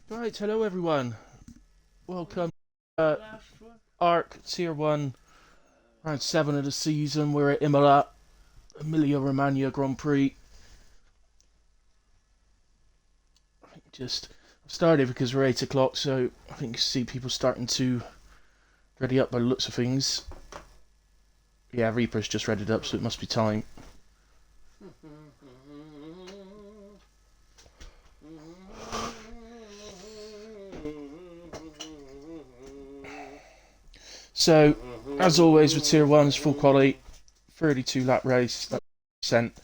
Right, hello everyone. Welcome to Arc Tier 1, round 7 of the season. We're at Imola, Emilia Romagna Grand Prix. Just started because we're 8 o'clock, so I think you see people starting to ready up by the looks of things. Yeah, Reaper's just readied up, so it must be time. So, as always with Tier 1, it's full quality, 32 lap race, that's percent.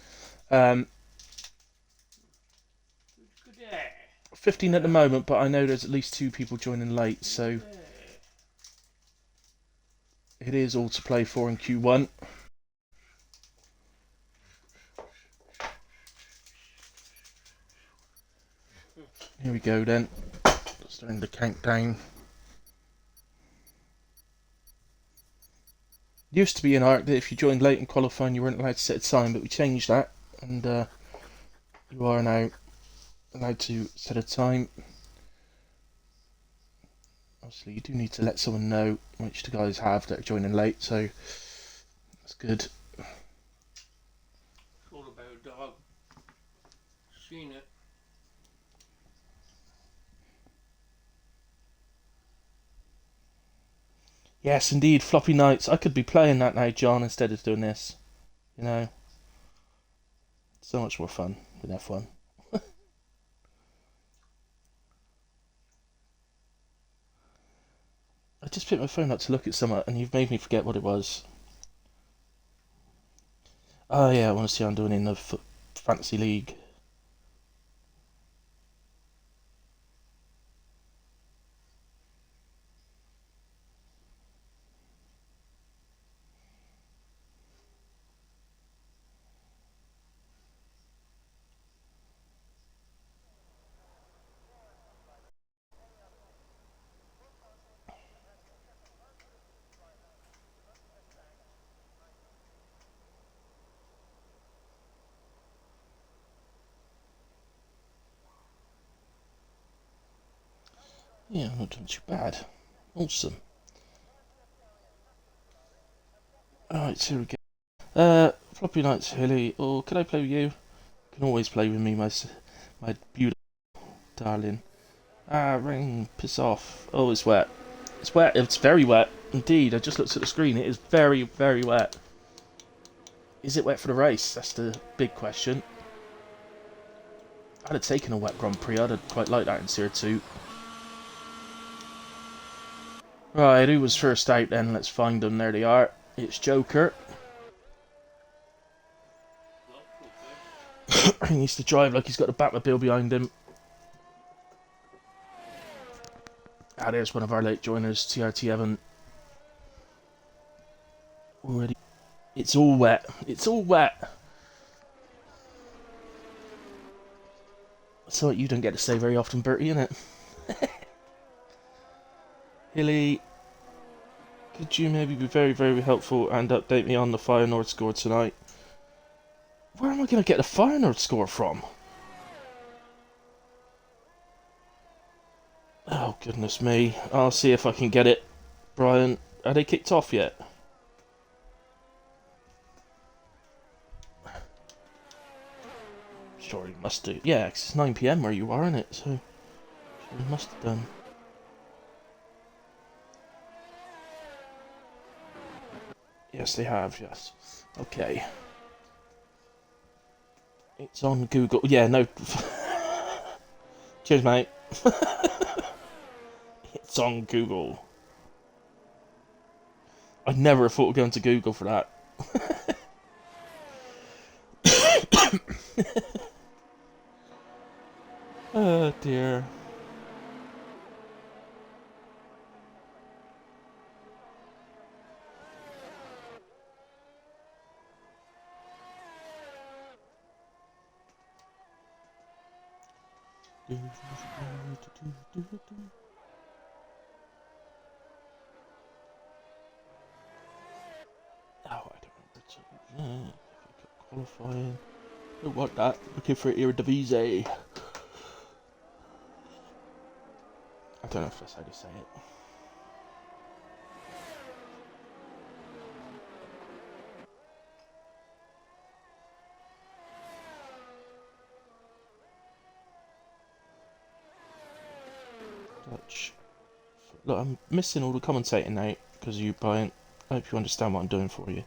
15 at the moment, but I know there's at least 2 people joining late, so it is all to play for in Q1. Here we go then. Starting the countdown. Used to be an arc that if you joined late in qualifying you weren't allowed to set a time, but we changed that, and you are now allowed to set a time. Obviously you do need to let someone know, which the guys have that are joining late, so that's good. It's all about a dog. Seen it. Yes, indeed, floppy nights. I could be playing that now, John, instead of doing this. You know, so much more fun with F1. I just picked my phone up to look at something, and you've made me forget what it was. Oh yeah, I want to see how I'm doing in the fantasy league. Yeah, not doing too bad. Awesome. Alright, so here we go. Floppy Nights Hilly, or can I play with you? You can always play with me, my beautiful darling. Ah, rain, piss off. Oh, it's wet. It's wet, it's very wet. Indeed, I just looked at the screen, it is very, very wet. Is it wet for the race? That's the big question. I'd have taken a wet Grand Prix, I'd have quite liked that in Tier 2. Right, who was first out then? Let's find them, there they are. It's Joker. He needs to drive like he's got a Batmobile behind him. Ah, there's one of our late joiners, TRT Evan. Already. It's all wet. It's all wet. That's what you don't get to say very often, Bertie, innit? Hilly, could you maybe be very, very helpful and update me on the Feyenoord score tonight? Where am I going to get the Feyenoord score from? Oh, goodness me. I'll see if I can get it. Brian, are they kicked off yet? Sure, he must do. Yeah, it's 9 PM where you are, isn't it? So, sure he must have done. Yes, they have, yes. Okay. It's on Google. Yeah, no. Cheers, mate. It's on Google. I never thought of going to Google for that. Oh dear. Oh, I don't remember. Qualifying. Don't want that. Looking for Eredivisie. I don't know if that's how to say it. Dutch. Look, I'm missing all the commentating now because of you, Brian. I hope you understand what I'm doing for you.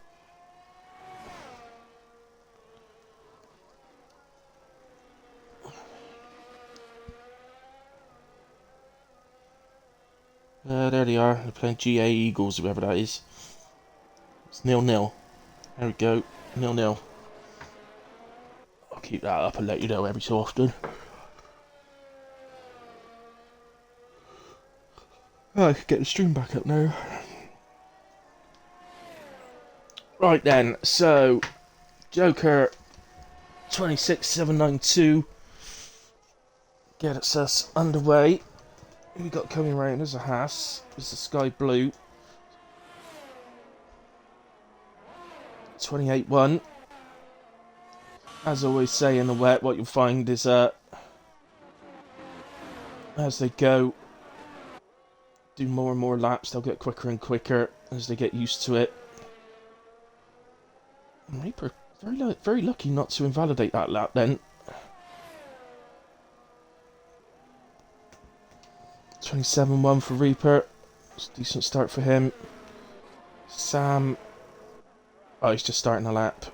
There they are. They're playing GA Eagles, whoever that is. It's 0-0. There we go. 0-0. I'll keep that up and let you know every so often. Oh, I could get the stream back up now. Right then, so Joker 26792 gets us underway. Who we got coming round? There's a Haas. There's a Sky Blue. 28-1. As I always say in the wet, what you'll find is as they go, do more and more laps, they'll get quicker and quicker as they get used to it. And Reaper, very lucky not to invalidate that lap then. 27-1 for Reaper. It's a decent start for him. Sam. Oh, he's just starting a lap.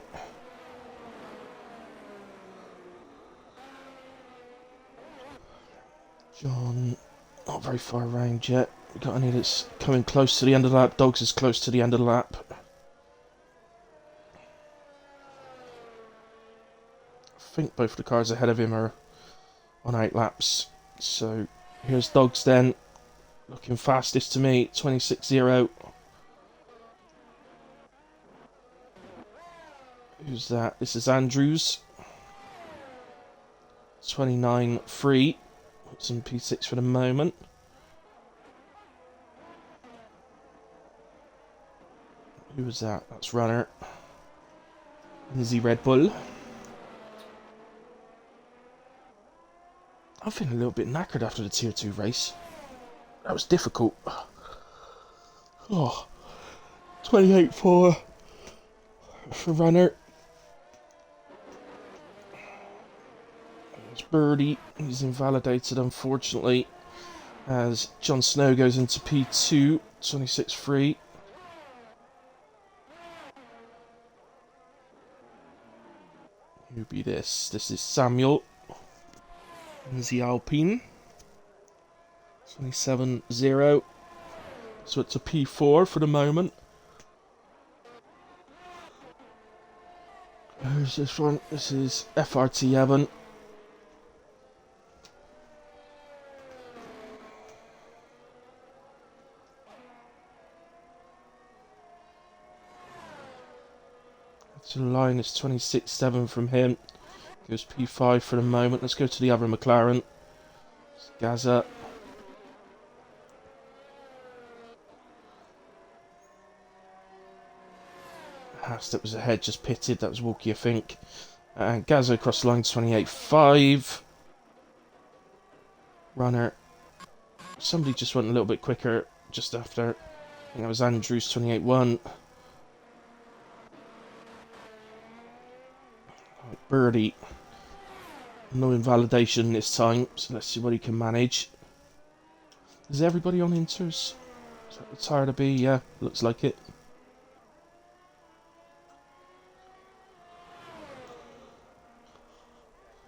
John, not very far around yet. We've got any that's coming close to the end of the lap. Dogs is close to the end of the lap. I think both the cars ahead of him are on 8 laps. So here's Dogs then. Looking fastest to me. 26-0. Who's that? This is Andrews. 29-3. Some P6 for the moment. Who was that? That's Runner. Easy Red Bull. I'm feeling a little bit knackered after the Tier 2 race. That was difficult. Oh, 28-4 for Runner. There's Birdie. He's invalidated, unfortunately, as Jon Snow goes into P2. 26-3. Who'll be this? This is Samuel. There's the Alpine. 27-0. So it's a P4 for the moment. Who's this one? This is FRT Evan. So the line is 26-7 from him. Goes P5 for the moment. Let's go to the other McLaren. It's Gaza. Haas that was ahead just pitted. That was Walkie, I think. And Gaza across the line 28-5. Runner. Somebody just went a little bit quicker just after. I think that was Andrews 28-1. Birdie. No invalidation this time, so let's see what he can manage. Is everybody on inters? Is that the tire to be? Yeah, looks like it.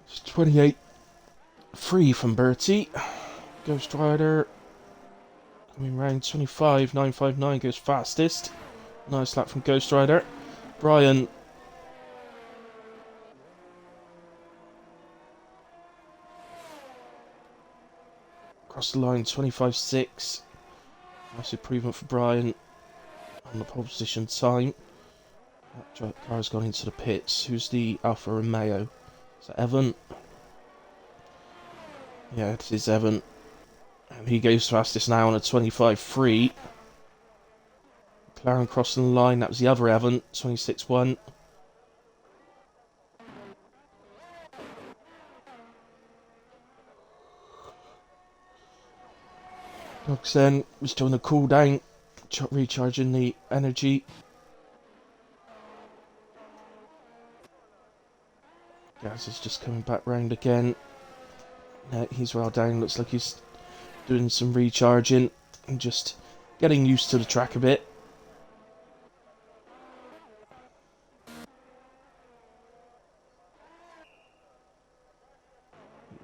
It's 28-3 from Bertie. Ghost Rider. Coming round 25-959 goes fastest. Nice lap from Ghost Rider. Brian. Across the line 25-6. Nice improvement for Brian on the pole position time. That car's gone into the pits. Who's the Alfa Romeo? Is that Evan? Yeah, it is Evan. And he goes fastest now on a 25-3. McLaren crossing the line. That was the other Evan. 26-1. Dogs then was doing the cool down, recharging the energy. Gaz is just coming back round again. He's well down, looks like he's doing some recharging and just getting used to the track a bit.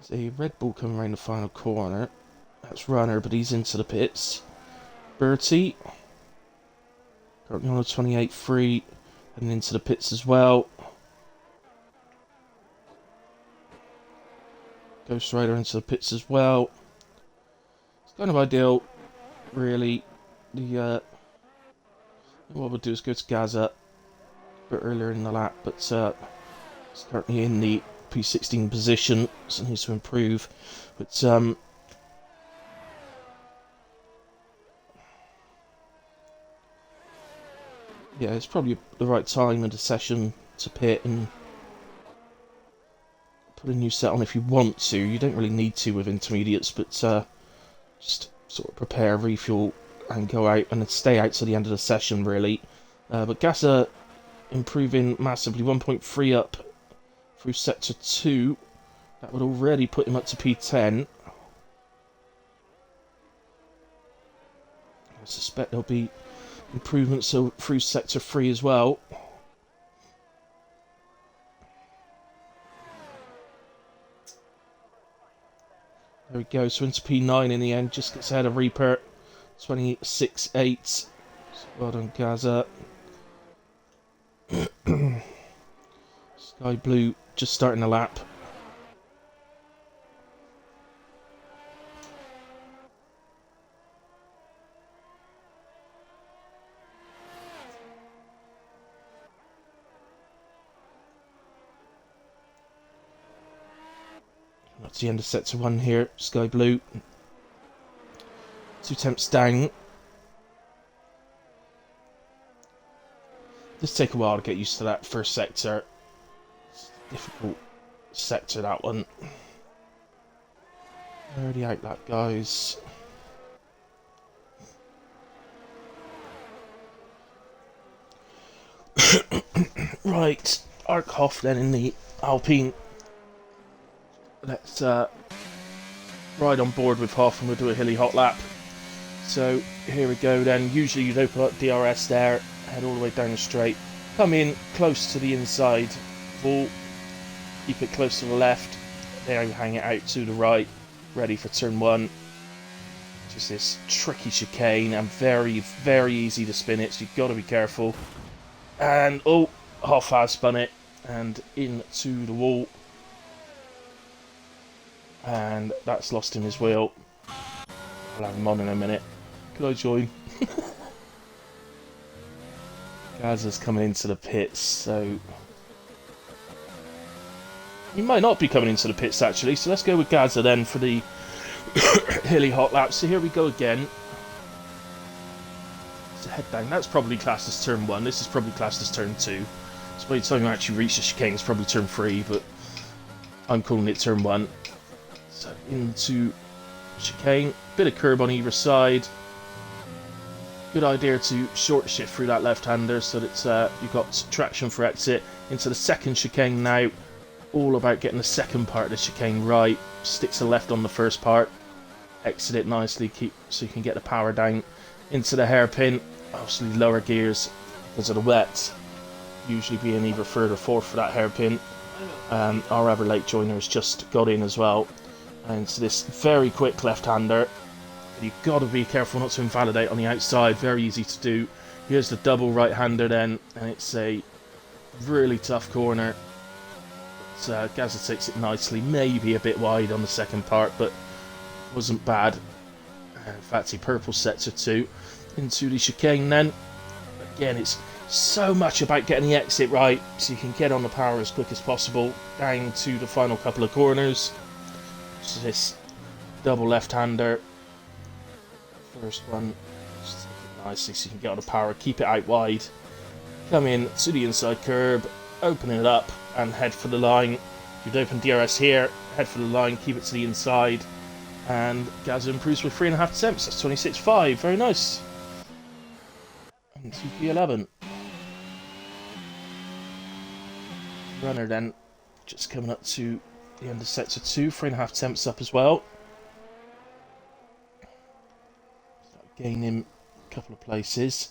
There's a Red Bull coming around the final corner. That's Runner, but he's into the pits. Bertie, currently on a 28.3 and into the pits as well. Ghost Rider into the pits as well. It's kind of ideal, really. What we'll do is go to Gaza a bit earlier in the lap, but he's currently in the P16 position, so needs to improve. But yeah, it's probably the right time in the session to pit and put a new set on if you want to. You don't really need to with intermediates, but just sort of prepare, refuel, and go out and then stay out to the end of the session, really. But Gaza improving massively, 1.3 up through sector 2. That would already put him up to P10. I suspect there'll be improvements through sector 3 as well. There we go, so into P9 in the end, just gets ahead of Reaper, 26.8. So well done, Gaza. Sky Blue just starting the lap. That's the end of sector 1 here, Sky Blue. 2 temps down. This take a while to get used to that first sector. It's a difficult sector, that one. Already out that, guys. Right, Arc Hoff then in the Alpine. Let's ride on board with Hoff and we'll do a hilly hot lap. So here we go then. Usually you'd open up DRS there, head all the way down the straight, come in close to the inside wall, keep it close to the left, there you hang it out to the right, ready for turn 1. Just this tricky chicane and very, very easy to spin it, so you've got to be careful. And oh, Hoff has spun it and into the wall. And that's lost him his wheel. I'll have him on in a minute. Could I join? Gaza's coming into the pits, so he might not be coming into the pits actually. So let's go with Gaza then for the hilly hot lap. So here we go again. So head down. That's probably classed as turn 1. This is probably classed as turn 2. So by the time you actually reach the chicane, it's probably turn 3, but I'm calling it turn 1. So into chicane, bit of curb on either side. Good idea to short shift through that left-hander so that you've got traction for exit. Into the second chicane now. All about getting the second part of the chicane right. Stick to the left on the first part. Exit it nicely, keep so you can get the power down. Into the hairpin. Obviously lower gears because of the wet. Usually being either third or fourth for that hairpin. Our other late joiner has just got in as well. And so this very quick left-hander. You've got to be careful not to invalidate on the outside. Very easy to do. Here's the double right-hander then. And it's a really tough corner. But, Gaza takes it nicely. Maybe a bit wide on the second part, but wasn't bad. In fact, he purple sector 2. Into the chicane then. Again, it's so much about getting the exit right so you can get on the power as quick as possible. Down to the final couple of corners. So this double left-hander. First one, just take it nicely so you can get on the power, keep it out wide. Come in to the inside curb, open it up and head for the line. If you'd open DRS here, head for the line, keep it to the inside. And Gazza improves with 3.5 attempts. That's 26.5. Very nice. And TP11. Runner then just coming up to the end of sector 2. 3.5 attempts up as well. Gaining a couple of places.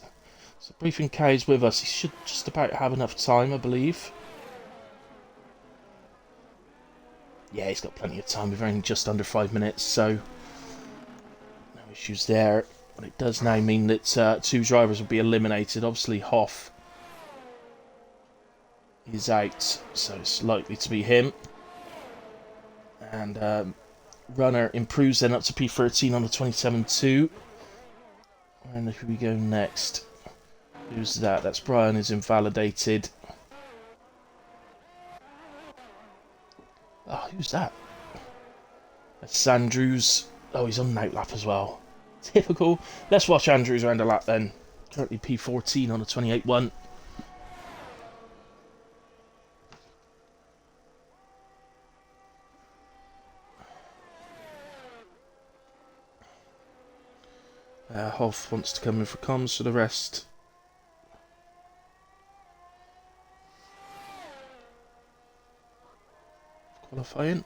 So Briefing K is with us. He should just about have enough time, I believe. Yeah, he's got plenty of time. We've only just under 5 minutes, so no issues there. But it does now mean that 2 drivers will be eliminated. Obviously, Hoff is out, so it's likely to be him. And Runner improves then up to P13 on the 27.2. And who we go next? Who's that? That's Brian, is invalidated. Oh, who's that? That's Andrews. Oh, he's on an outlap as well. Typical. Let's watch Andrews around a lap then. Currently P14 on a 28.1. Hoff wants to come in for comms for the rest. Qualifying.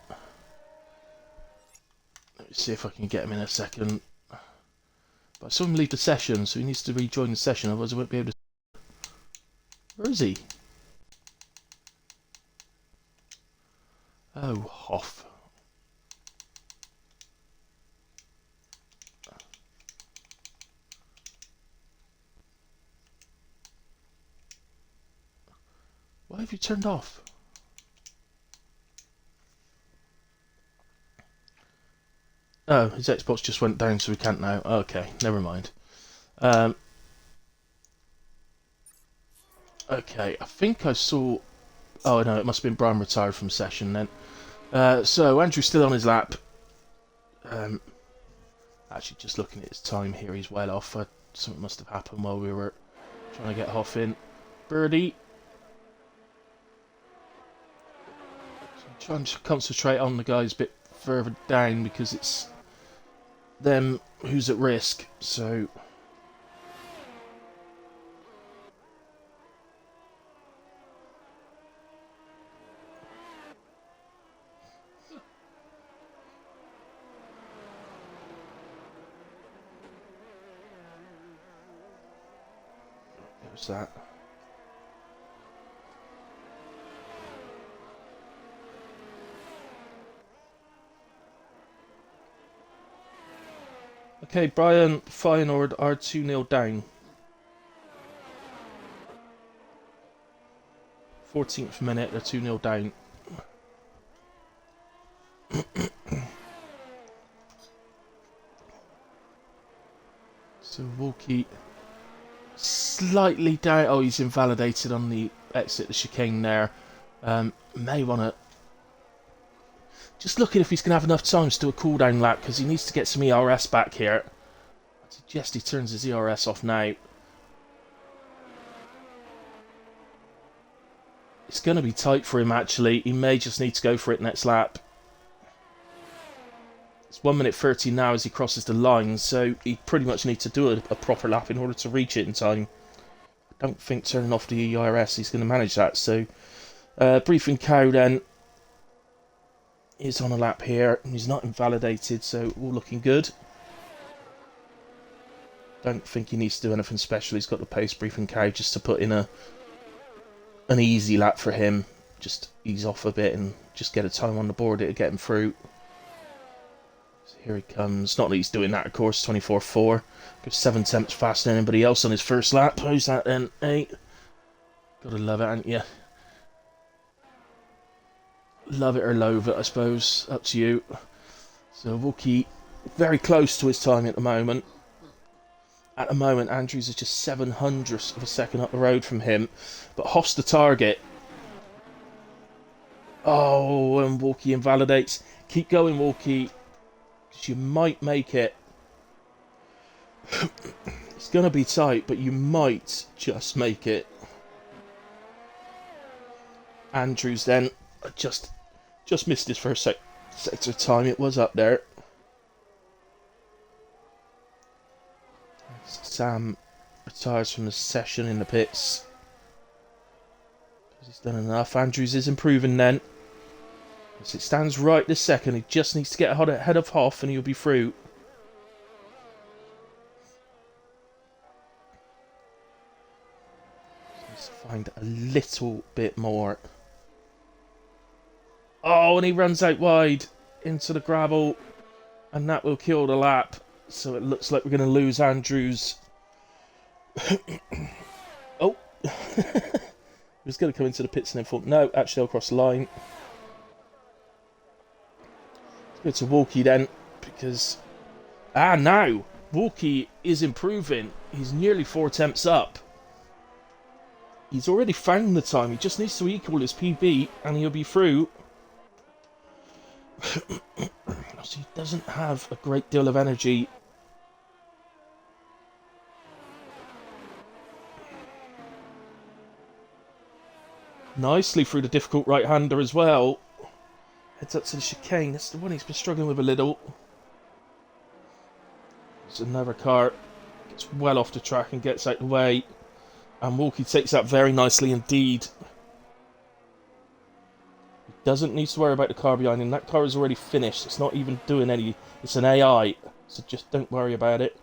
Let me see if I can get him in a second. But I saw him leave the session, so he needs to rejoin the session, otherwise I won't be able to... Where is he? Oh, Hoff. Why have you turned off? Oh, his Xbox just went down, so we can't now. Okay, never mind. Okay, I think I saw... Oh, no, it must have been Brian retired from session then. So, Andrew's still on his lap. Actually, just looking at his time here, he's well off. Something must have happened while we were trying to get Hoff in. Birdie. So I'm trying to concentrate on the guys a bit further down because it's them who's at risk. So... There's that. Okay, Brian Feyenoord are 2-0 down. 14th minute, they're 2-0 down. So Walkie slightly down. Oh, he's invalidated on the exit, the chicane there. May want to... Just looking if he's going to have enough time to do a cooldown lap, because he needs to get some ERS back here. I suggest he turns his ERS off now. It's going to be tight for him, actually. He may just need to go for it next lap. It's 1 minute 30 now as he crosses the line, so he pretty much needs to do a proper lap in order to reach it in time. I don't think turning off the ERS he's going to manage that, so... Briefing Cow then is on a lap here. He's not invalidated, so all looking good. Don't think he needs to do anything special. He's got the pace, Briefing Cow, just to put in an easy lap for him. Just ease off a bit and just get a time on the board to get him through. So here he comes. Not that he's doing that, of course. 24.4. Goes 7 attempts faster than anybody else on his first lap. Who's that then? 8. Gotta love it, ain't you? Love it or loathe it, I suppose. Up to you. So Wookie very close to his time at the moment. At the moment, Andrews is just 700ths of a second up the road from him. But Hoff's the target. Oh, and Wookie invalidates. Keep going, Wookie. Because you might make it. It's going to be tight, but you might just make it. Andrews then just missed his first sector time. It was up there. Sam retires from the session in the pits. He's done enough. Andrews is improving then. As it stands right this second, he just needs to get ahead of Hoff and he'll be through. Let's find a little bit more. Oh, and he runs out wide into the gravel, and that will kill the lap. So it looks like we're going to lose Andrews. Oh, he was going to come into the pits and then thought, no, actually I'll cross the line. Let's go to Walkie then, because now Walkie is improving. He's nearly 4 attempts up. He's already found the time. He just needs to equal his PB, and he'll be through. So he doesn't have a great deal of energy. Nicely through the difficult right-hander as well. Heads up to the chicane. That's the one he's been struggling with a little. There's another car. Gets well off the track and gets out the way. And Walkie takes that very nicely indeed. He doesn't need to worry about the car behind him. That car is already finished. It's not even doing any... It's an AI. So just don't worry about it.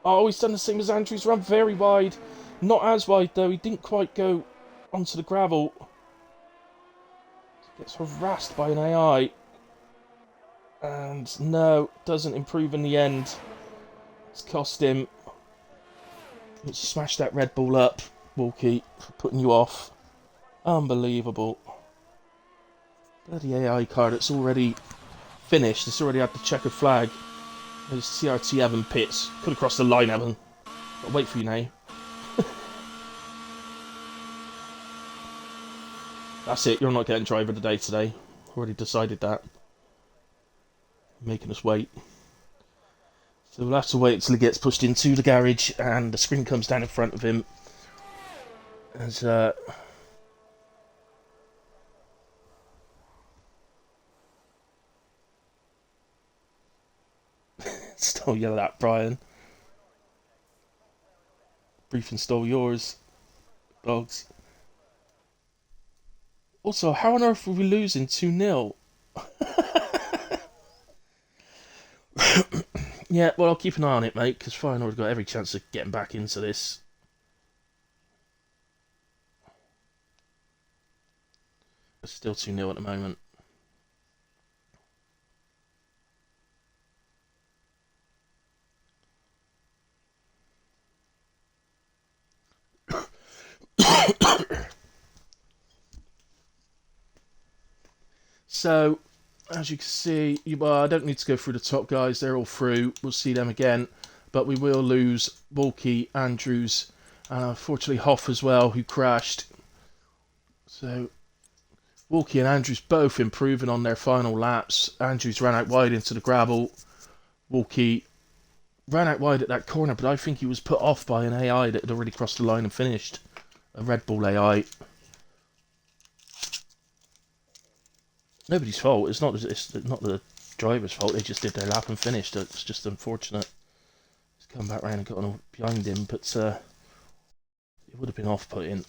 Oh, he's done the same as Andrews. Run very wide. Not as wide though. He didn't quite go onto the gravel. Gets harassed by an AI. And no, doesn't improve in the end. It's cost him. Let's smash that Red Bull up, Walkie, for putting you off. Unbelievable. Bloody AI car that's already finished. It's already had the checkered flag. There's CRT Evan pits. Could have crossed the line, Evan. I'll wait for you now. That's it, you're not getting driver of the day today. Already decided that. Making us wait. So we'll have to wait until he gets pushed into the garage and the screen comes down in front of him. As Still yell at Brian. Briefing stole yours, dogs. Also, how on earth were we losing 2-0? Yeah, well, I'll keep an eye on it, mate, because Feyenoord got every chance of getting back into this. It's still 2-0 at the moment. So, as you can see, I don't need to go through the top guys. They're all through. We'll see them again. But we will lose Walkie, Andrews, and unfortunately Hoff as well, who crashed. So, Walkie and Andrews both improving on their final laps. Andrews ran out wide into the gravel. Walkie ran out wide at that corner, but I think he was put off by an AI that had already crossed the line and finished. A Red Bull AI. Nobody's fault. It's not the driver's fault. They just did their lap and finished. It's just unfortunate. He's come back round and got on behind him, but it would have been off-putting.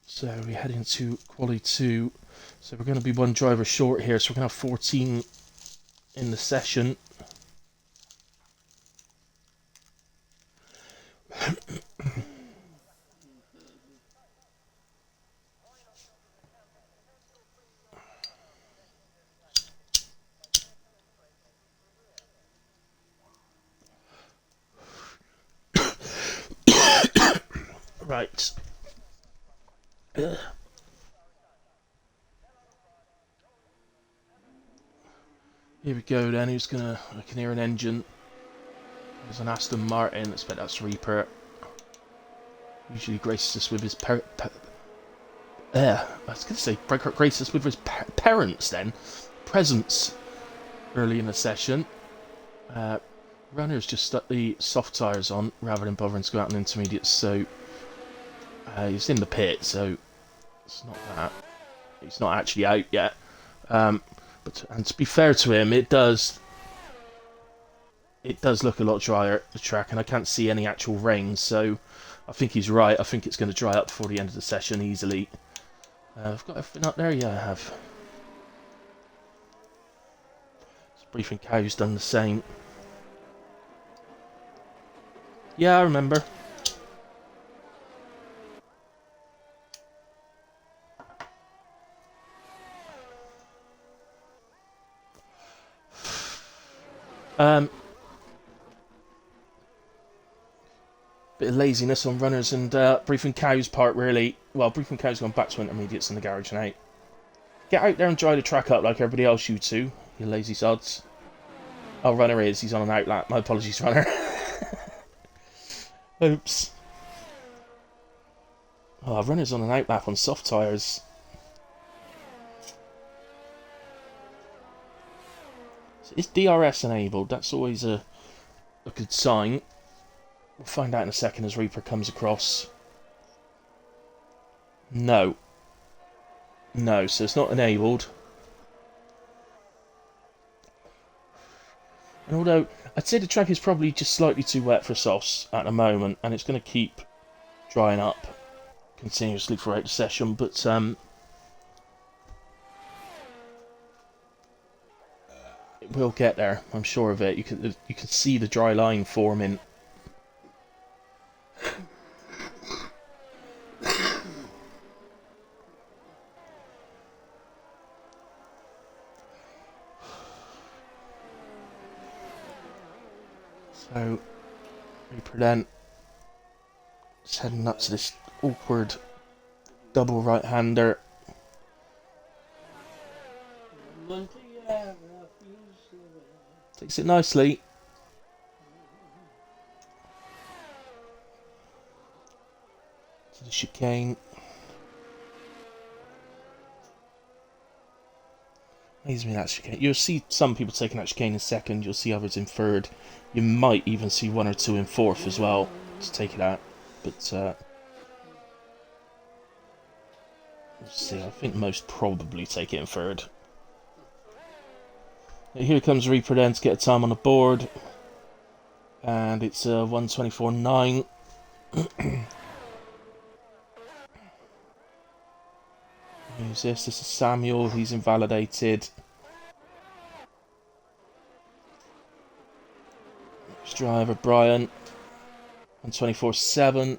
So we head into quali 2. So we're going to be one driver short here. So we're going to have 14 in the session. Right. Here we go then. I can hear an engine. There's an Aston Martin. I expect that's Reaper. Usually graces us with his I was going to say graces us with his parents then. Presents early in the session. Runner's just stuck the soft tyres on rather than bothering to go out in intermediates, so he's in the pit, so it's not that. He's not actually out yet. But and to be fair to him, it does look a lot drier, the track, and I can't see any actual rain, so I think he's right. I think it's going to dry up before the end of the session easily. I've got everything up there? Yeah, I have. Briefing Cow's done the same. Yeah, I remember. Bit of laziness on runners and Briefing Cow's part, really. Well, Briefing Cow's gone back to intermediates in the garage now. Get out there and dry the track up like everybody else you two, you lazy sods. Oh, runner is. He's on an outlap. My apologies, runner. Oops. Oh, runner's on an outlap on soft tyres. So is DRS enabled? That's always a good sign. We'll find out in a second as Reaper comes across. No. No, so it's not enabled. And although I'd say the track is probably just slightly too wet for softs at the moment, and it's going to keep drying up continuously throughout the session, but it will get there. I'm sure of it. You can see the dry line forming. So, Reaper then is heading up to this awkward double right-hander. Takes it nicely. To the chicane. Amazes me that chicane. You'll see some people taking that chicane in second, you'll see others in third. You might even see one or two in fourth as well to take it out. But we'll see. I think most probably take it in third. Now here comes Reaper then to get a time on the board. And it's 1:24.9. Who's this? This is Samuel. He's invalidated. Next driver, Brian. 1:24.7.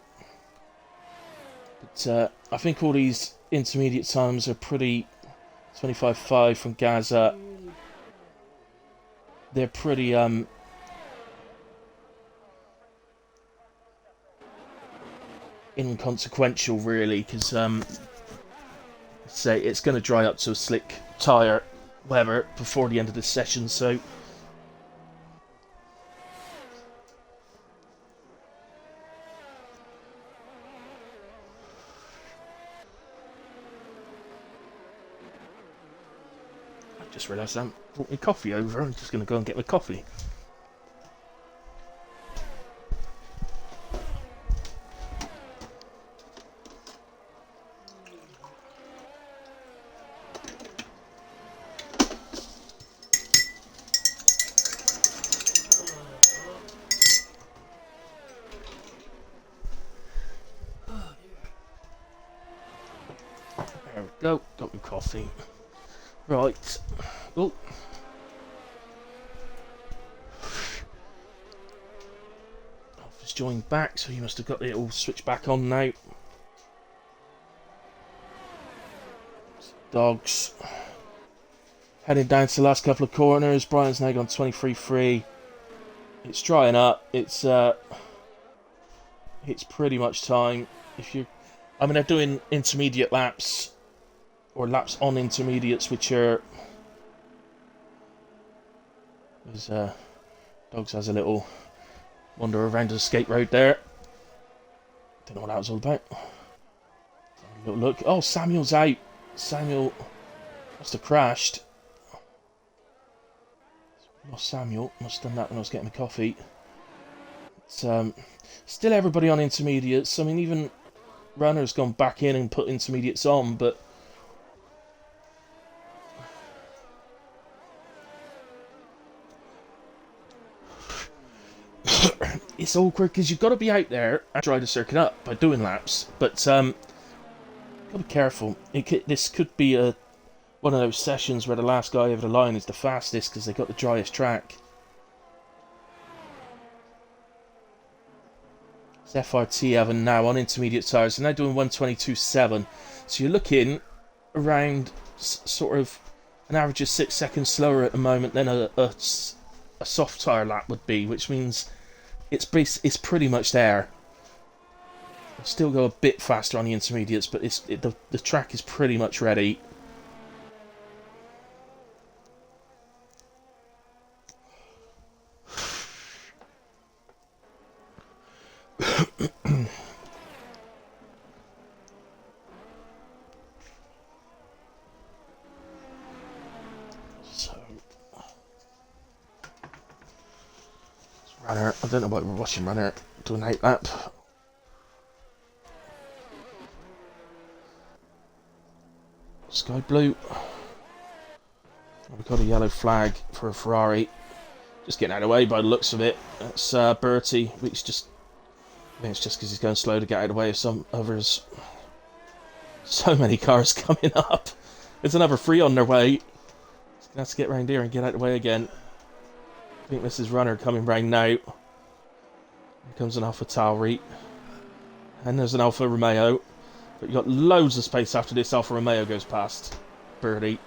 But I think all these intermediate times are pretty... 25.5 from Gaza. They're pretty... inconsequential, really, because... say it's going to dry up to a slick tyre weather before the end of this session, so I just realised I haven't brought my coffee over. I'm just going to go and get my coffee. There we go, got my coffee. Right. Oh. Alpha's joined back, so you must have got it all switched back on now. Dogs. Heading down to the last couple of corners. Brian's now gone 23.3. It's drying up. It's pretty much time. If you, I mean, they're doing intermediate laps or laps on intermediates, which are. There's Dogs has a little wander around the skate road there. Don't know what that was all about. A little look. Oh, Samuel's out. Samuel must have crashed. Lost Samuel. Must have done that when I was getting my coffee. It's, still everybody on intermediates. I mean, even Runner's gone back in and put intermediates on, but it's awkward because you've got to be out there and try to circuit up by doing laps, but got to be careful. This could be one of those sessions where the last guy over the line is the fastest because they got the driest track. It's FRT Evan now on intermediate tyres. They're now doing 122.7. So you're looking around sort of an average of 6 seconds slower at the moment than a soft tyre lap would be, which means it's pretty much there. It'll still go a bit faster on the intermediates, but the track is pretty much ready. So, Runner, I don't know what we're watching. Runner doing 8 lap. Sky blue. We've got a yellow flag for a Ferrari. Just getting out of the way by the looks of it. That's Bertie, which just... I think it's just because he's going slow to get out of the way of some others. So many cars coming up. There's another 3 on their way. He's going to have to get round here and get out of the way again. I think this is Runner coming round now. Here comes an Alpha Tauri. And there's an Alfa Romeo. But you've got loads of space after this Alfa Romeo goes past Birdie.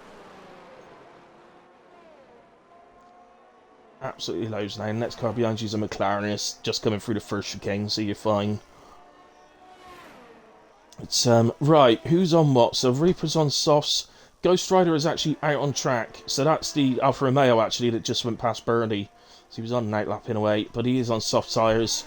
Absolutely loads now. Next car behind you is a McLaren. It's just coming through the first chicane, so you're fine. It's right, who's on what? So Reaper's on softs. Ghost Rider is actually out on track. So that's the Alfa Romeo actually that just went past Birdie. So he was on an outlap in a way, but he is on soft tyres.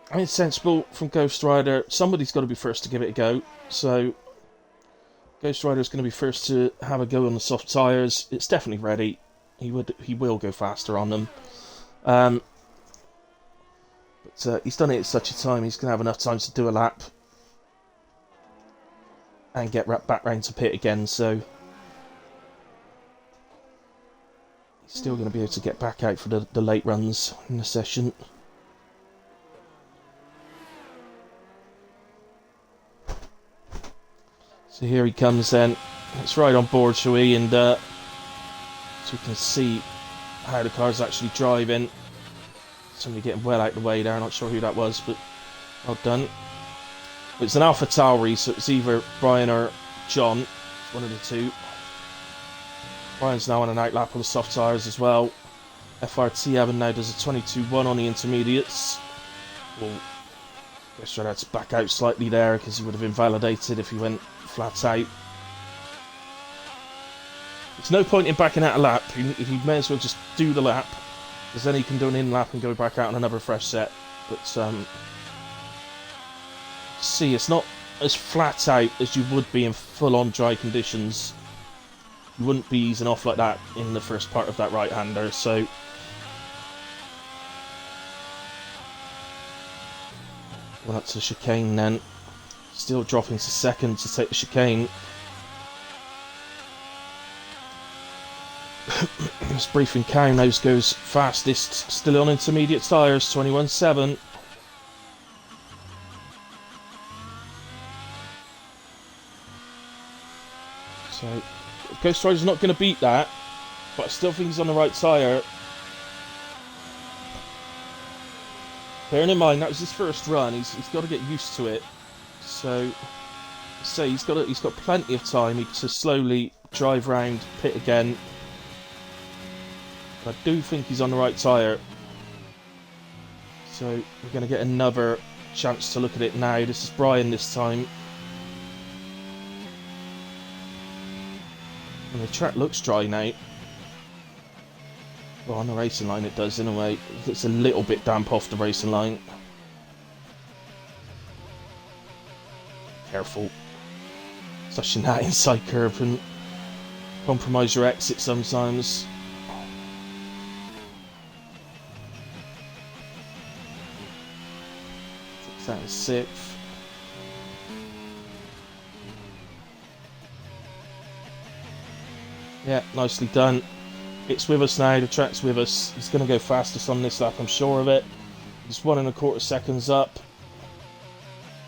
I mean, it's sensible from Ghost Rider. Somebody's got to be first to give it a go. So Ghost Rider is going to be first to have a go on the soft tyres. It's definitely ready. He will go faster on them. But he's done it at such a time. He's going to have enough time to do a lap and get back round to pit again. So he's still going to be able to get back out for the late runs in the session. So here he comes then. It's right on board, shall we? And so we can see how the car's actually driving. Somebody getting well out of the way there. Not sure who that was, but well done. It's an Alpha Tauri, so it's either Brian or John. One of the two. Brian's now on an outlap on the soft tyres as well. FRT Evan now does a 22.1 on the intermediates. Well, guess I had to back out slightly there because he would have invalidated if he went flat out. There's no point in backing out a lap. He may as well just do the lap, because then he can do an in lap and go back out on another fresh set. But see, it's not as flat out as you would be in full-on dry conditions. You wouldn't be easing off like that in the first part of that right-hander. So well, that's the chicane then. Still dropping to second to take the chicane. This briefing cow nose goes fastest, still on intermediate tyres, 21.7. So Ghost Rider's not going to beat that, but I still think he's on the right tyre. Bearing in mind that was his first run, he's got to get used to it. So he's got plenty of time to slowly drive round pit again. But I do think he's on the right tyre. So we're going to get another chance to look at it now. This is Brian this time. And the track looks dry now. Well, on the racing line it does in a way. It's a little bit damp off the racing line. Careful. Especially that inside curve and compromise your exit sometimes. That is 6th. Yeah, nicely done. It's with us now. The track's with us. He's going to go fastest on this lap, I'm sure of it. He's 1.25 seconds up.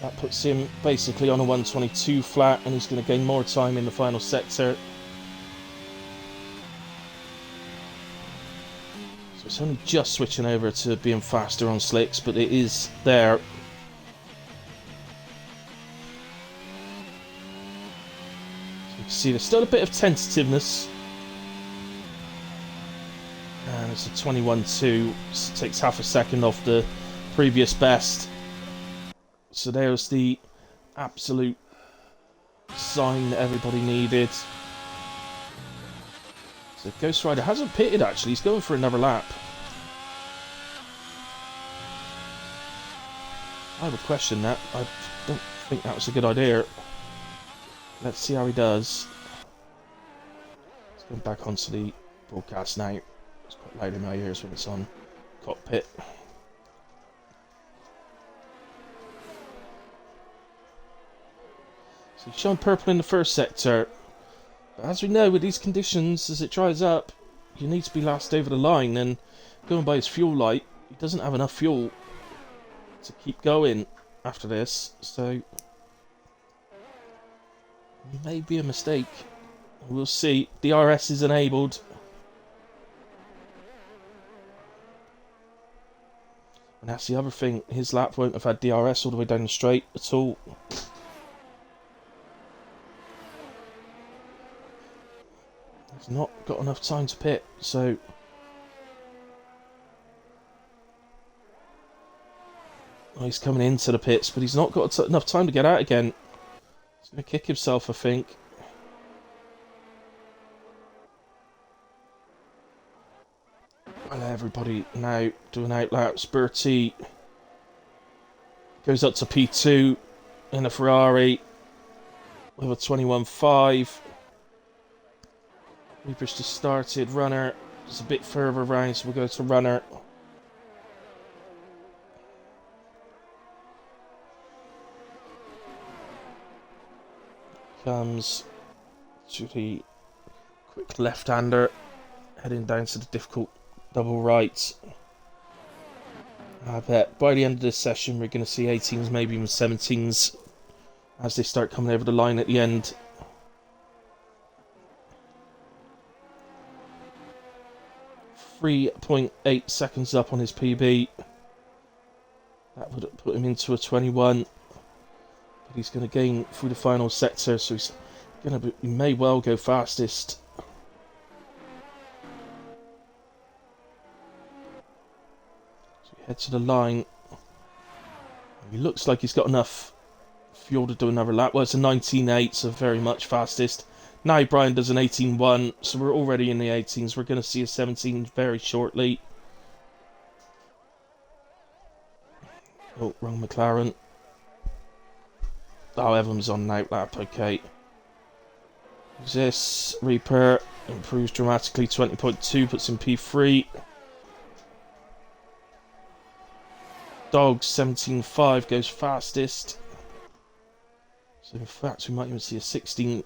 That puts him basically on a 122 flat, and he's going to gain more time in the final sector. So it's only just switching over to being faster on slicks, but it is there. So you can see there's still a bit of tentativeness. And it's a 21.2, so it takes half a second off the previous best. So there's the absolute sign that everybody needed. So Ghost Rider hasn't pitted actually, he's going for another lap. I would question that. I don't think that was a good idea. Let's see how he does. Let's go back onto the broadcast now. It's quite loud in my ears when it's on cockpit. So he's showing purple in the first sector. But as we know, with these conditions, as it dries up, you need to be last over the line, and going by his fuel light, he doesn't have enough fuel to keep going after this, so it may be a mistake. We'll see. DRS is enabled. And that's the other thing, his lap won't have had DRS all the way down the straight at all. He's not got enough time to pit, so well, he's coming into the pits, but he's not got enough time to get out again. He's going to kick himself, I think. Well, everybody now doing out laps. Bertie goes up to P2 in a Ferrari with a 21.5. Reapers just started. Runner is a bit further round, so we'll go to Runner. Comes to the quick left-hander, heading down to the difficult double right. I bet by the end of this session we're going to see 18s, maybe even 17s, as they start coming over the line at the end. .8 seconds up on his PB. That would put him into a 21. But he's going to gain through the final sector, so he's going to he may well go fastest. So we head to the line. He looks like he's got enough fuel to do another lap. Well, it's a 19.8, so very much fastest. Now Brian does an 18.1, so we're already in the 18s. We're going to see a 17 very shortly. Oh, wrong McLaren. Oh, Evans on an outlap, okay. This Reaper improves dramatically, 20.2, puts in P3. Dogs 17.5 goes fastest. So in fact we might even see a 16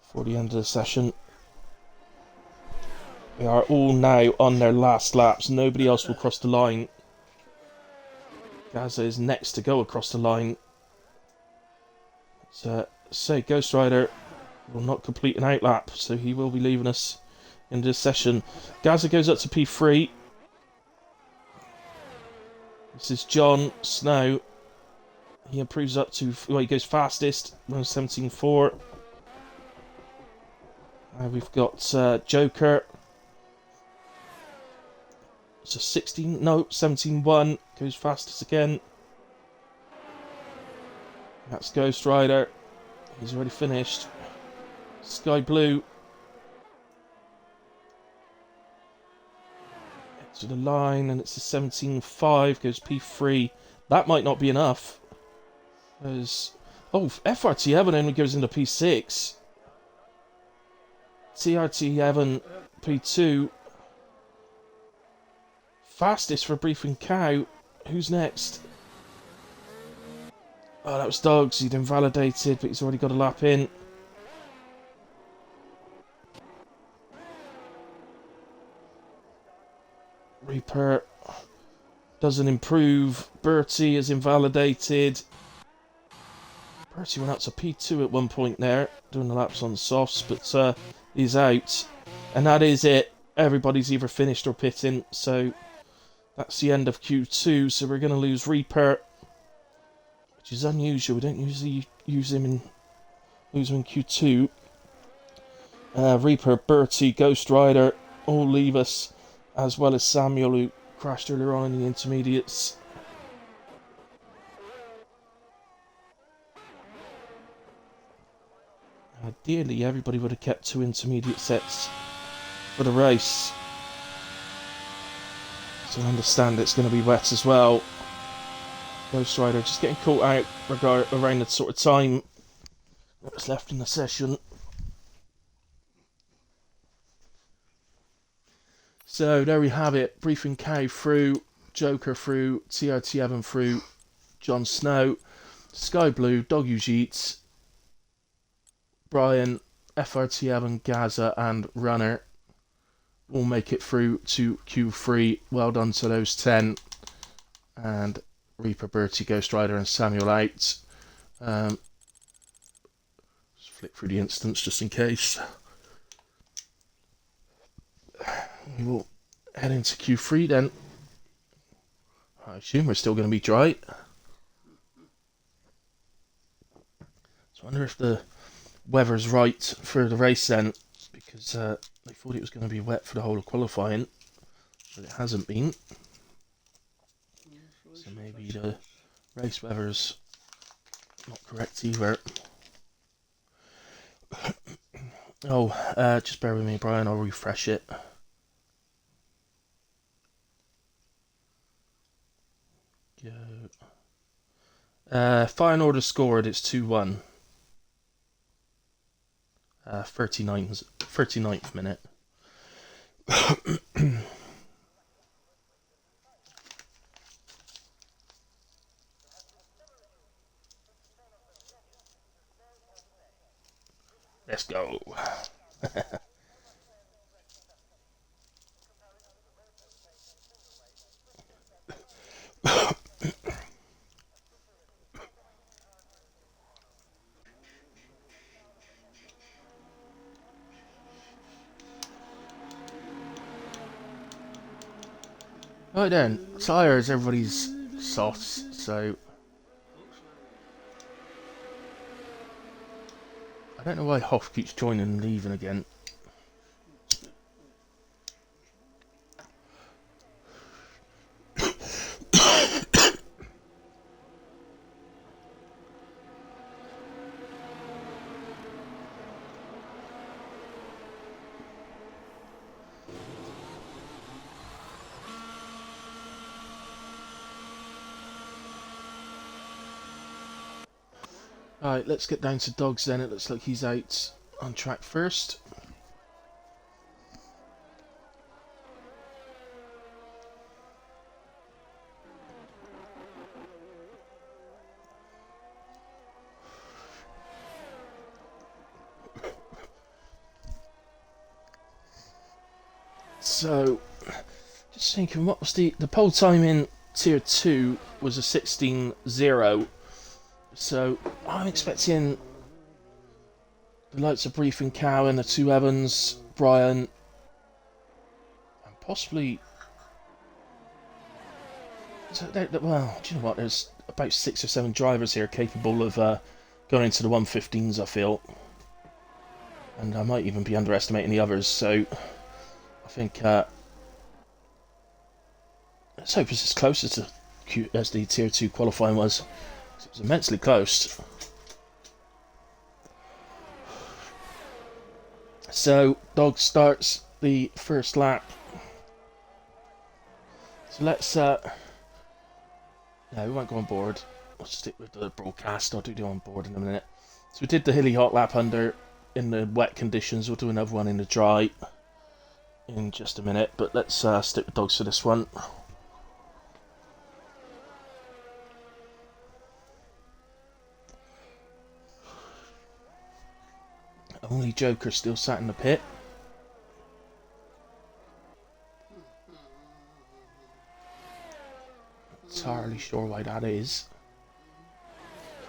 before the end of the session. They are all now on their last laps. Nobody else will cross the line. Gaza is next to go across the line. So Ghost Rider will not complete an outlap, so he will be leaving us in this session. Gaza goes up to P3. This is John Snow. He improves up to, well, he goes fastest, runs 17.4. We've got Joker. It's a 17.1, goes fastest again. That's Ghost Rider. He's already finished. Sky Blue. To the line, and it's a 17.5, goes P3. That might not be enough. There's, oh, FRT Evan only goes into P6. TRT Evan P2. Fastest for Briefing Cow. Who's next? Oh, that was Dogs. He'd invalidated, but he's already got a lap in. Reaper doesn't improve. Bertie is invalidated. Bertie went out to P2 at one point there, doing the laps on the softs, but he's out. And that is it. Everybody's either finished or pitting, so that's the end of Q2. So we're going to lose Reaper, which is unusual. We don't usually lose him in Q2. Reaper, Bertie, Ghost Rider all leave us, as well as Samuel, who crashed earlier on in the intermediates. Ideally, everybody would have kept 2 intermediate sets for the race. So I understand it's going to be wet as well. Ghost Rider just getting caught out around the sort of time that was left in the session. So there we have it. Briefing Cow through, Joker through, TRT Evan through, Jon Snow, Sky Blue, Dog Jeets, Brian, FRT Evan, Gaza and Runner will make it through to Q3. Well done to those 10. And Reaper, Bertie, Ghost Rider and Samuel out. Just flick through the instance just in case. We will head into Q3 then. I assume we're still going to be dry. So I wonder if the weather's right for the race then, because they thought it was going to be wet for the whole of qualifying, but it hasn't been. So maybe the race weather's not correct either. Just bear with me, Brian, I'll refresh it. Go. Final order scored, it's 2-1. 39th minute. Let's go. Right then, tyres, everybody's softs, so I don't know why Hoff keeps joining and leaving again. Alright, let's get down to Dogs then. It looks like he's out on track first. So, just thinking, what was the pole time in Tier 2 was a 16.0. So, I'm expecting the likes of Briefing Cow and the 2 Evans, Brian, and possibly... Well, do you know what? There's about 6 or 7 drivers here capable of going into the 115s, I feel. And I might even be underestimating the others, so I think let's hope it's as close as the Tier 2 qualifying was. It was immensely close. So, Dog starts the first lap. So let's... no, we won't go on board. I'll stick with the broadcast. I'll do the on board in a minute. So we did the hilly hot lap under in the wet conditions. We'll do another one in the dry in just a minute. But let's stick with Dogs for this one. Only Joker still sat in the pit. entirely sure why that is.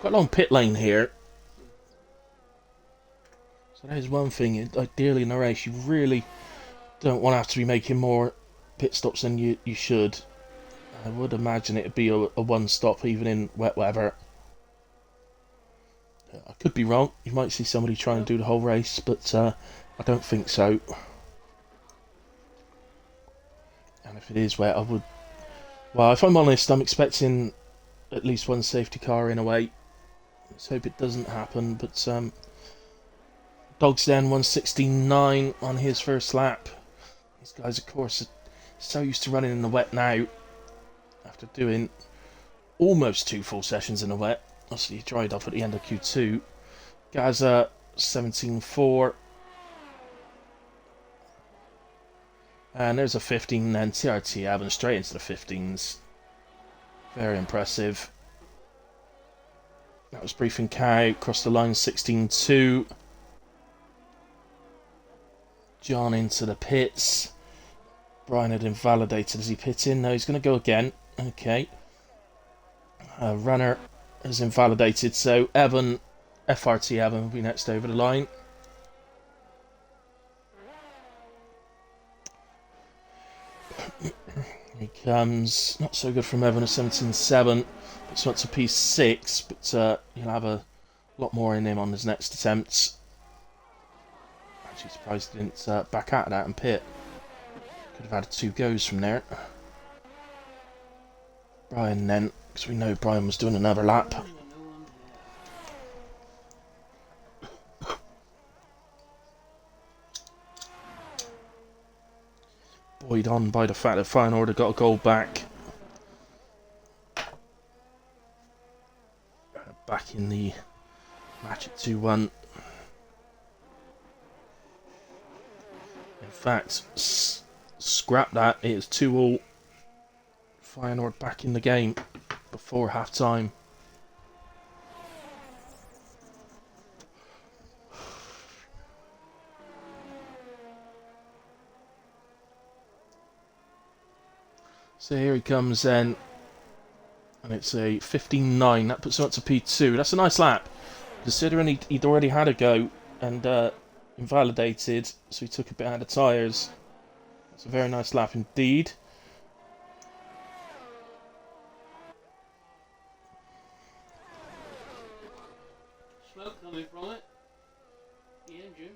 Quite a long pit lane here. So that is one thing. Ideally in a race, you really don't want to have to be making more pit stops than you should. I would imagine it'd be a one stop even in wet weather. I could be wrong. You might see somebody try and do the whole race, but I don't think so. And if it is wet, I would... Well, if I'm honest, I'm expecting at least one safety car in a way. Let's hope it doesn't happen, but Dog's Den 169 on his first lap. These guys, of course, are so used to running in the wet now, after doing almost 2 full sessions in the wet. Obviously, he dried off at the end of Q2. Gaza 17.4. And there's a 15 then. TRT having straight into the 15s. Very impressive. That was Briefing Cow. Across the line 16.2. John into the pits. Brian had invalidated as he pit in. No, he's going to go again. Okay. Runner has invalidated, so Evan, FRT Evan, will be next over the line. Here he comes. Not so good from Evan at 17.7. Puts him up to P6, but he'll have a lot more in him on his next attempts. Actually surprised he didn't back out of that and pit. Could have had 2 goes from there. Brian then, because we know Brian was doing another lap. Buoyed on by the fact that Fine Order got a goal back. Back in the match at 2-1. In fact, scrap that. It is 2-2. Feyenoord back in the game before half time. So here he comes then. And it's a 15.9. That puts him up to P2. That's a nice lap. Considering he'd already had a go and invalidated, so he took a bit out of tyres. It's a very nice lap indeed. Smoke coming from it. The engine.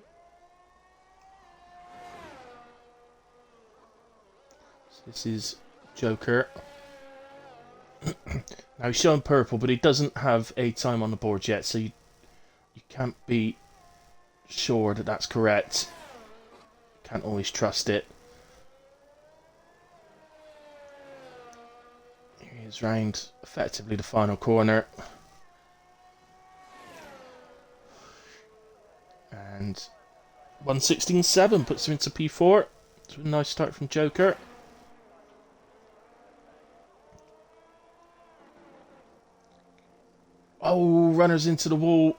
So this is Joker. Now he's showing purple, but he doesn't have a time on the board yet, so you can't be sure that that's correct. Can't always trust it. Here he is round effectively the final corner. And 116.7 puts him into P4. It's a nice start from Joker. Oh, runners into the wall.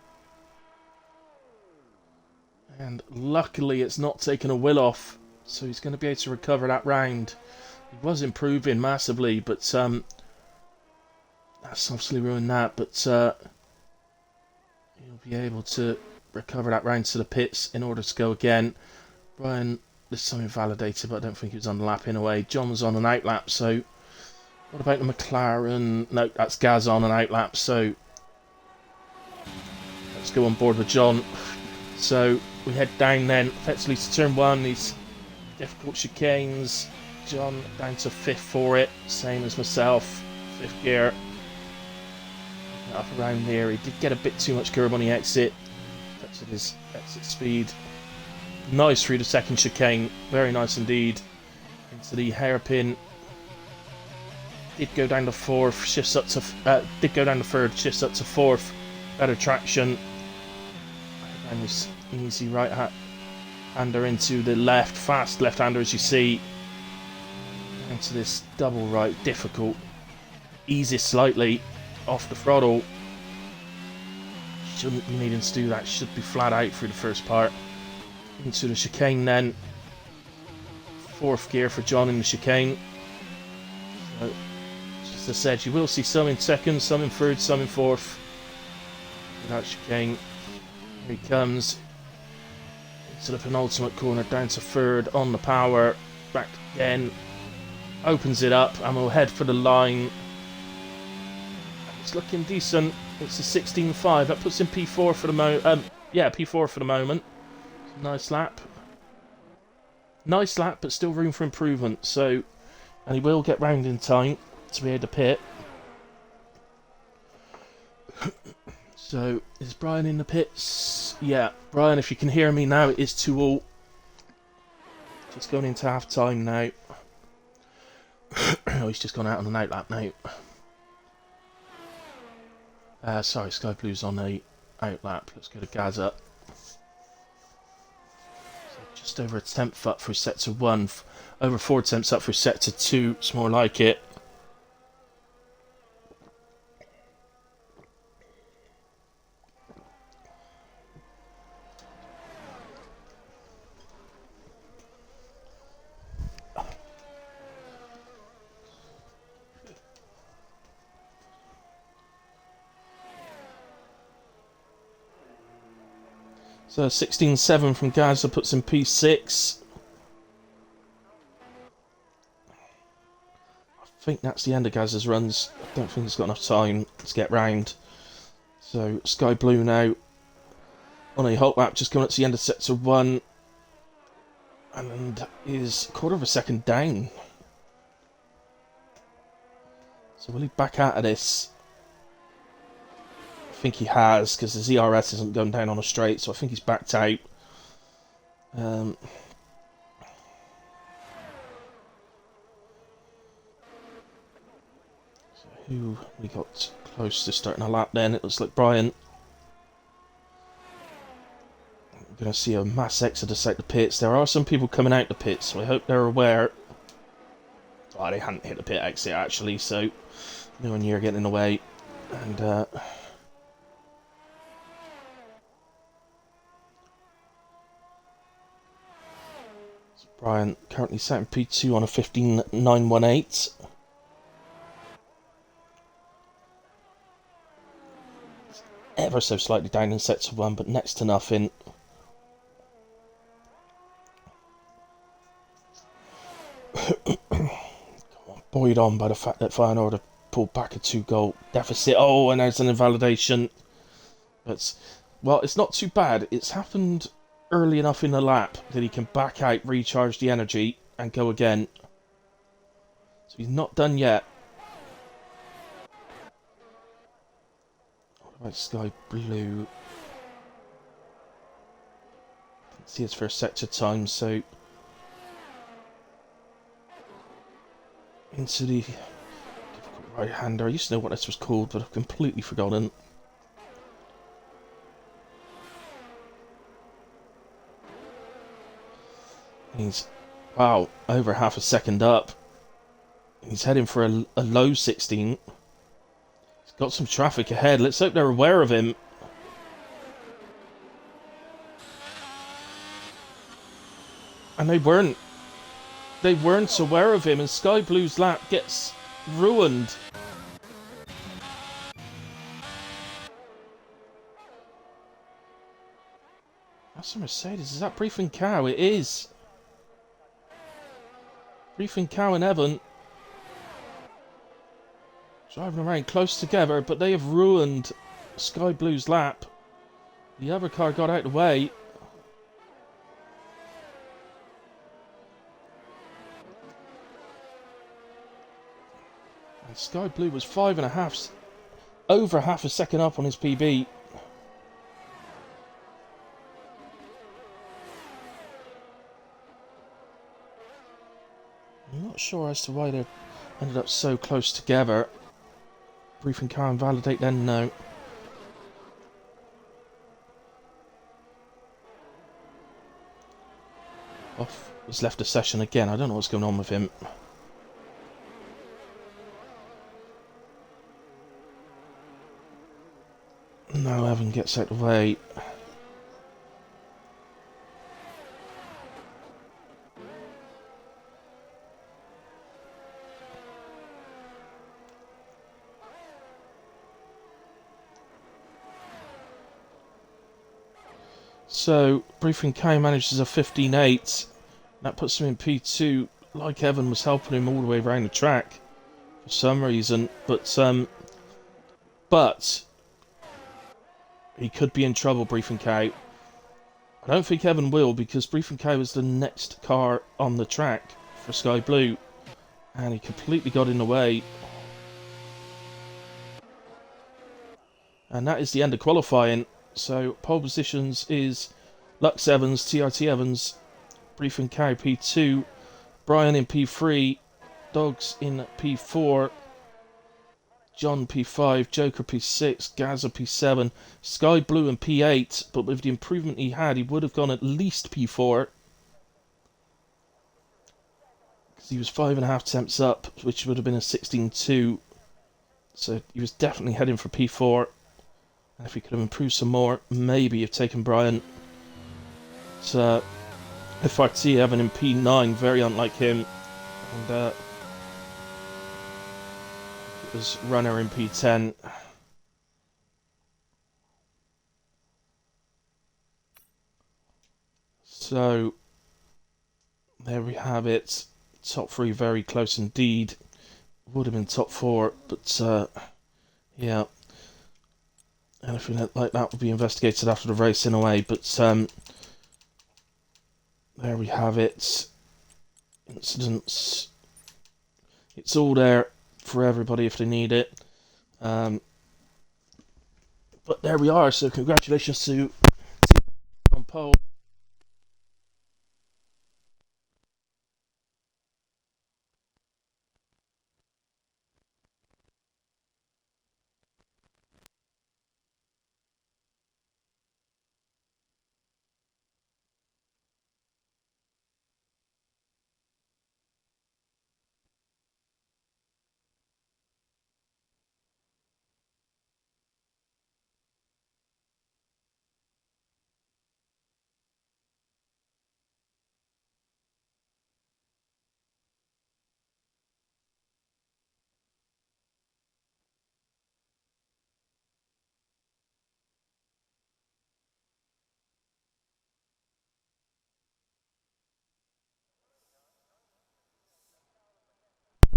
And luckily it's not taken a will off, so he's going to be able to recover that round. He was improving massively, but that's obviously ruined that. But he'll be able to recover that round to the pits in order to go again. Brian, this time invalidated, but I don't think he was on the lap in a way. John was on an outlap, so what about the McLaren? No, that's Gaz on an outlap, so let's go on board with John. So we head down then, effectively to turn 1, these difficult chicanes. John down to 5th for it, same as myself, 5th gear. Up around here, he did get a bit too much curb on the exit. That's at his exit speed. Nice through the second chicane, very nice indeed. Into the hairpin. Did go down to 4th, shifts up to did go down to 3rd, shifts up to 4th. Better traction. And this easy right hander into the left, fast left hander as you see. Into this double right, difficult. Easy slightly off the throttle. Shouldn't be needing to do that, should be flat out through the first part. Into the chicane then. 4th gear for John in the chicane. So, just as I said, you will see some in second, some in third, some in fourth. Without chicane. Here he comes. Into the penultimate corner, down to third, on the power. Back again. Opens it up, and we'll head for the line. It's looking decent. It's a 16.5. That puts him P4 for the moment. Yeah, P4 for the moment. Nice lap. Nice lap, but still room for improvement. So, and he will get round in time to be able to pit. So, is Brian in the pits? Yeah, Brian, if you can hear me now, it is 2-all. Just going into half time now. Oh, he's just gone out on an out lap now. Sorry, Sky Blue's on a out lap. Let's go to Gaza. So just over a tenth up for sector 1. Over 4 tenths up for sector 2. It's more like it. So 16.7 from Gaza puts him P6. I think that's the end of Gaza's runs. I don't think he's got enough time to get round. So Sky Blue now on a hot lap, just coming up to the end of sector 1. And is a quarter of a second down. So will he back out of this? I think he has, because the ZRS isn't going down on a straight, so I think he's backed out. So who we got close to starting a lap then? It looks like Brian. We're going to see a mass exodus out the pits. There are some people coming out the pits, so I hope they're aware. Oh, they hadn't hit the pit exit actually, so no one here getting in the way. And Brian currently sat in P2 on a 15.918. Ever so slightly down in sector 1, but next to nothing. Buoyed on by the fact that Feyenoord pulled back a 2-goal deficit. Oh, and there's an invalidation. But, well, it's not too bad. It's happened early enough in the lap that he can back out, recharge the energy, and go again. So he's not done yet. What about Sky Blue? Let's see his first sector time, so into the right-hander. I used to know what this was called, but I've completely forgotten. He's, wow, over half a second up. He's heading for a low 16. He's got some traffic ahead. Let's hope they're aware of him. And they weren't. They weren't aware of him, and Sky Blue's lap gets ruined. That's a Mercedes. Is that Briefing Cow? It is. Briefing Cow and Evan driving around close together, but they have ruined Sky Blue's lap. The other car got out of the way. And Sky Blue was 5.5, over half a second up on his PB. I'm not sure as to why they ended up so close together. Briefing car and validate then, no. Off has left the session again. I don't know what's going on with him. No, Evan gets out of the way. So, Briefing K manages a 15.8. That puts him in P2, like Evan was helping him all the way around the track for some reason. But he could be in trouble, Briefing K. I don't think Evan will, because Briefing K was the next car on the track for Sky Blue, and he completely got in the way. And that is the end of qualifying. So pole positions is Lux Evans, TRT Evans, Briefing K P2, Brian in P3, Dogs in P4, John P5, Joker P6, Gaza P7, Sky Blue in P8, but with the improvement he had, he would have gone at least P4. Because he was 5.5 temps up, which would have been a 16.2. So he was definitely heading for P4. And if he could have improved some more, maybe have taken Brian. But FRT Evan in P9, very unlike him. And it was Runner in P10. So there we have it. Top 3 very close indeed. Would have been top 4, but yeah. Anything like that would be investigated after the race in a way, but there we have it. Incidents. It's all there for everybody if they need it. But there we are, so congratulations to on pole.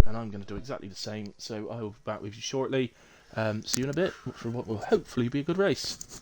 And I'm going to do exactly the same, so I will be back with you shortly. See you in a bit for what will hopefully be a good race.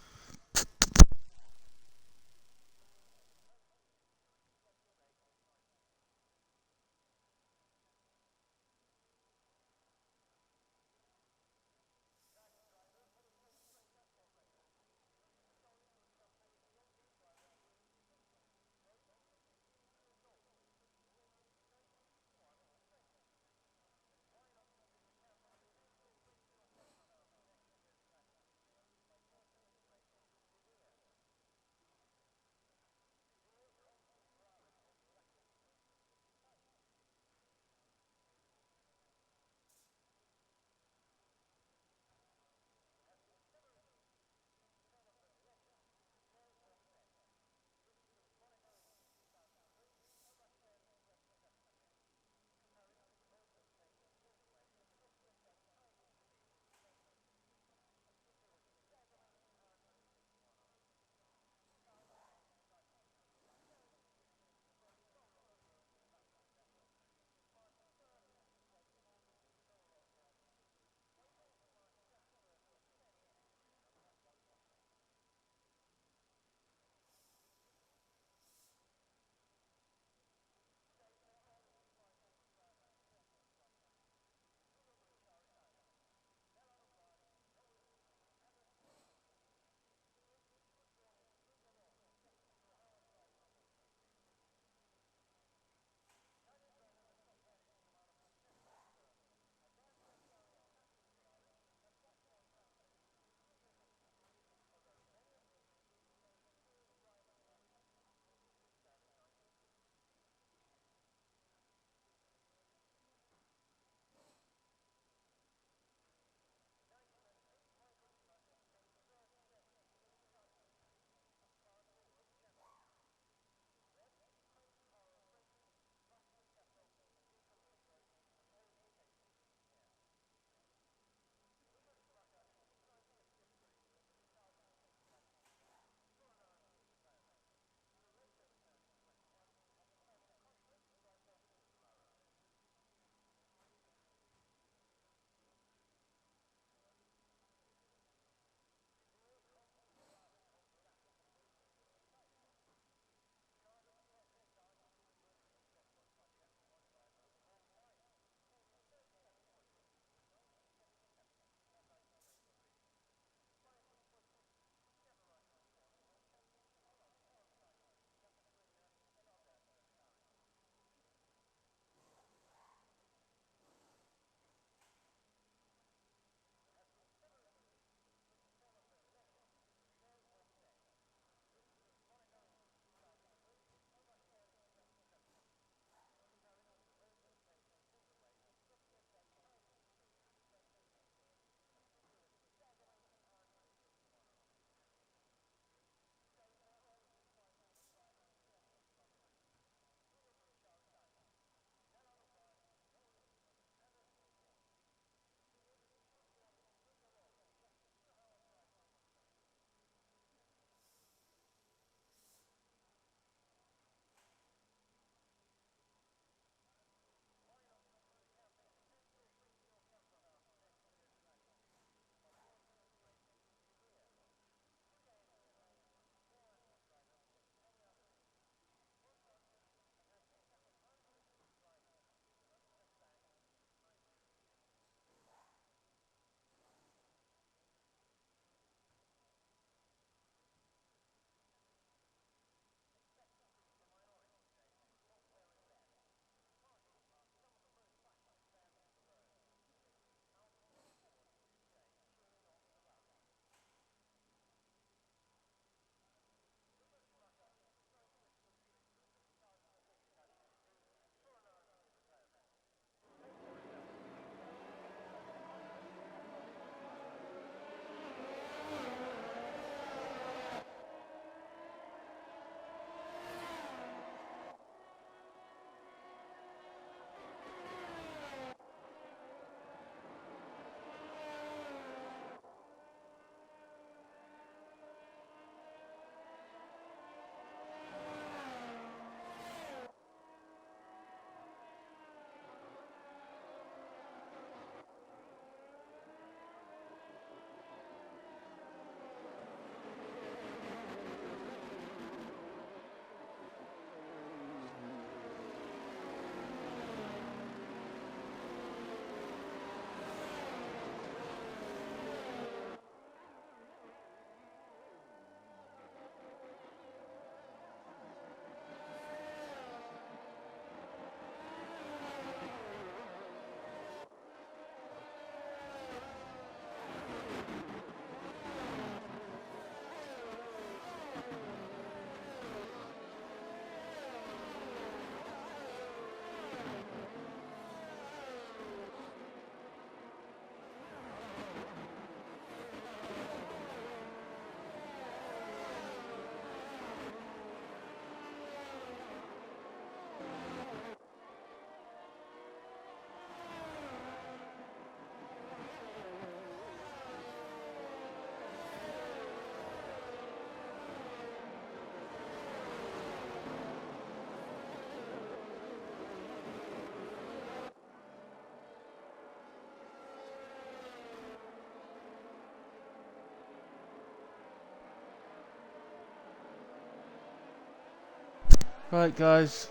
Right, guys.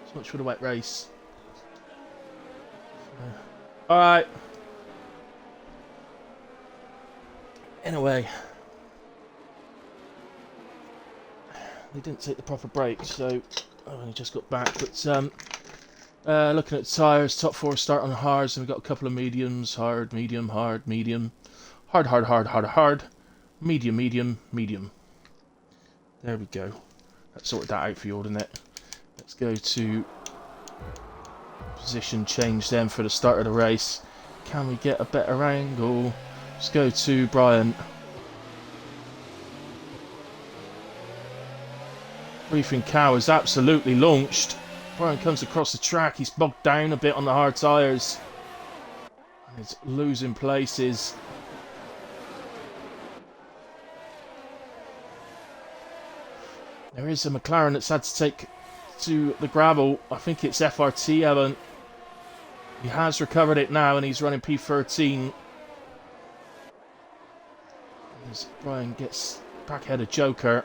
So much for the wet race. Alright. Anyway. They didn't take the proper break, so I've only just got back. But looking at tyres, top 4 start on hards, and we've got a couple of mediums, hard, medium, hard, medium, hard, hard, hard, hard, hard, medium, medium, medium. There we go. That sorted that out for you, didn't it? Let's go to position change then for the start of the race. Can we get a better angle? Let's go to Brian. Briefing cow is absolutely launched. Brian comes across the track. He's bogged down a bit on the hard tyres. And he's losing places. There is a McLaren that's had to take to the gravel. I think it's FRT, Evan. He has recovered it now and he's running P13. As Brian gets back ahead of Joker.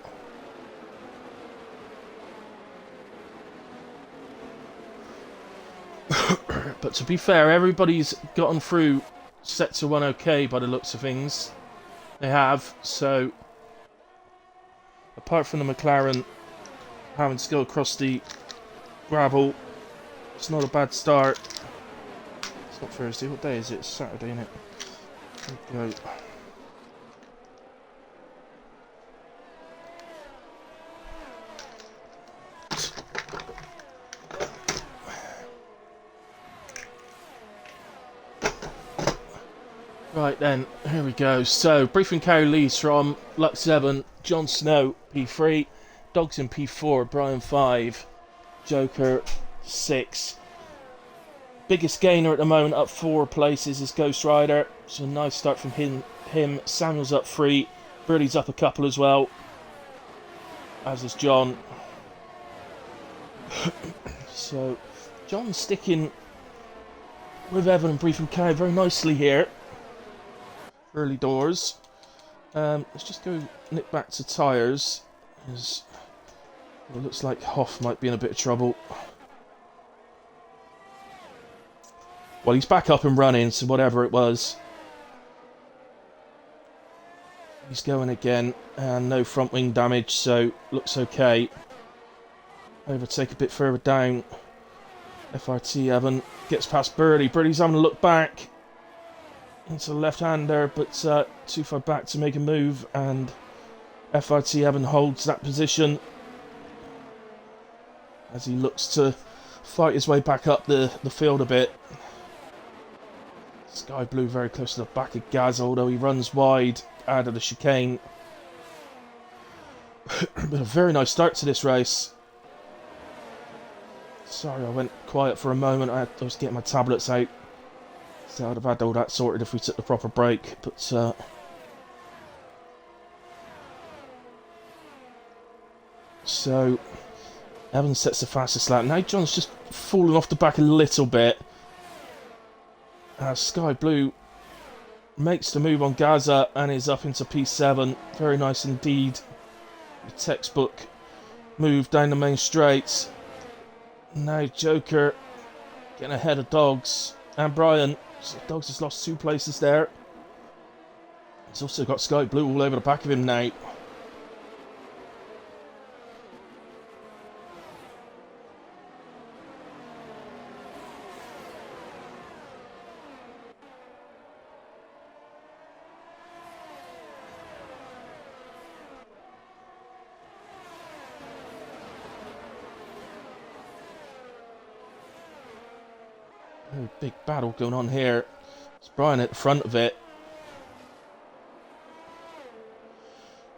But to be fair, everybody's gotten through set to 1 okay by the looks of things. They have, so apart from the McLaren having to go across the gravel, it's not a bad start. It's not Thursday, what day is it? It's Saturday, isn't it? There we go. Right then, here we go. So, Briefing Cow leads from Lux 7, Jon Snow P3, Dogs in P4, Brian 5, Joker 6. Biggest gainer at the moment, up 4 places, is Ghost Rider. So, nice start from him. Samuel's up 3, Burley's up a couple as well, as is John. So, John's sticking with Evan and Briefing Cow very nicely here. Early doors. Let's just go nip back to tyres. It looks like Hoff might be in a bit of trouble. Well, he's back up and running, so whatever it was. He's going again, and no front wing damage, so looks okay. Overtake a bit further down. FRT Evan gets past Burley. Burley's having a look back into the left-hander, but too far back to make a move, and FRT Evan holds that position as he looks to fight his way back up the field a bit. Sky Blue very close to the back of Gaz, although he runs wide out of the chicane. But a very nice start to this race. Sorry I went quiet for a moment, I was getting my tablets out. So I'd have had all that sorted if we took the proper break, but so Evan sets the fastest lap. Now John's just fallen off the back a little bit. Sky Blue makes the move on Gaza and is up into P7. Very nice indeed. The textbook move down the main straight. Now Joker getting ahead of Dogs and Brian. So Dogs has lost 2 places there. He's also got Sky Blue all over the back of him now. Very big battle going on here. It's Brian at the front of it.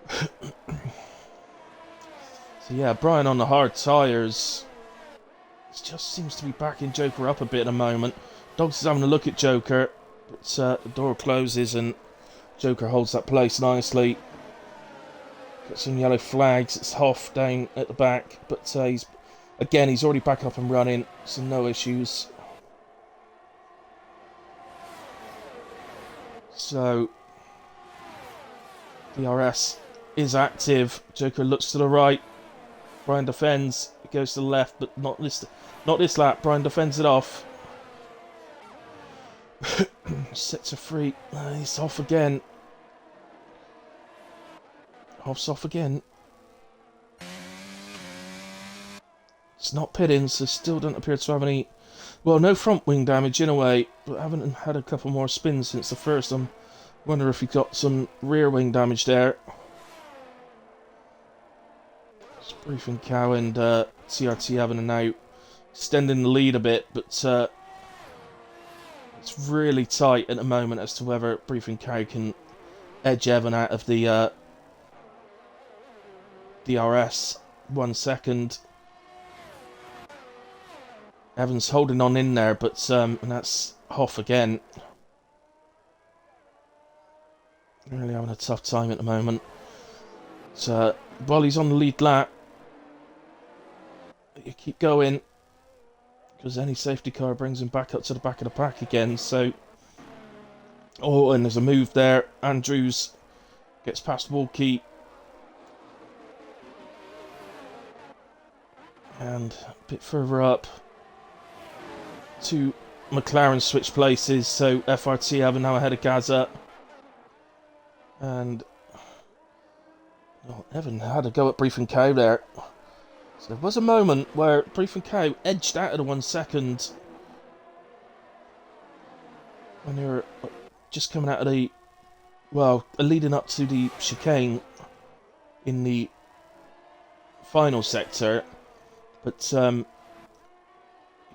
So yeah, Brian on the hard tyres. It just seems to be backing Joker up a bit at the moment. Dogs is having a look at Joker, but the door closes and Joker holds that place nicely. Got some yellow flags. It's Hoff down at the back, but he's already back up and running, so no issues. So DRS is active. Joker looks to the right. Brian defends. It goes to the left, but not this lap. Brian defends it off. Sets a free. He's off again. Off again. It's not pitting, so still don't appear to have any... Well, no front wing damage in a way, but I haven't had a couple more spins since the first. I'm wondering if he got some rear wing damage there. It's Briefing Cow and TRT having an out, extending the lead a bit, but it's really tight at the moment as to whether Briefing Cow can edge Evan out of the DRS 1 second. Evan's holding on in there, but and that's Hoff again. Really having a tough time at the moment. So, while he's on the lead lap, you keep going, because any safety car brings him back up to the back of the pack again. So, oh, and there's a move there. Andrews gets past Walkie. And a bit further up, two McLaren switch places, so FRT having now ahead of Gaza. And oh, Evan had a go at Briefing Cow there. So there was a moment where Briefing Cow edged out of the 1 second when they were just coming out of the, well, leading up to the chicane in the final sector. But he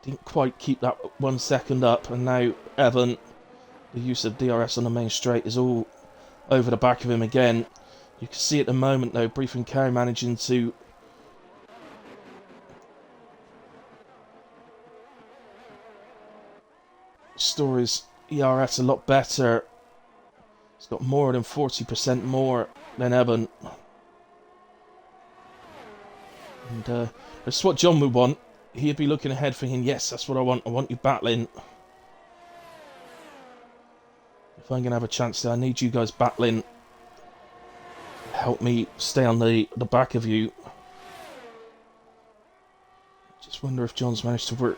didn't quite keep that 1 second up, and now Evan, the use of DRS on the main straight is all over the back of him again. You can see at the moment though, Briefing Cow managing to store his ERS a lot better. He's got more than 40% more than Evan. And that's what John would want. He'd be looking ahead thinking, yes, that's what I want you battling. If I'm going to have a chance there, I need you guys battling. Help me stay on the back of you. Just wonder if John's managed to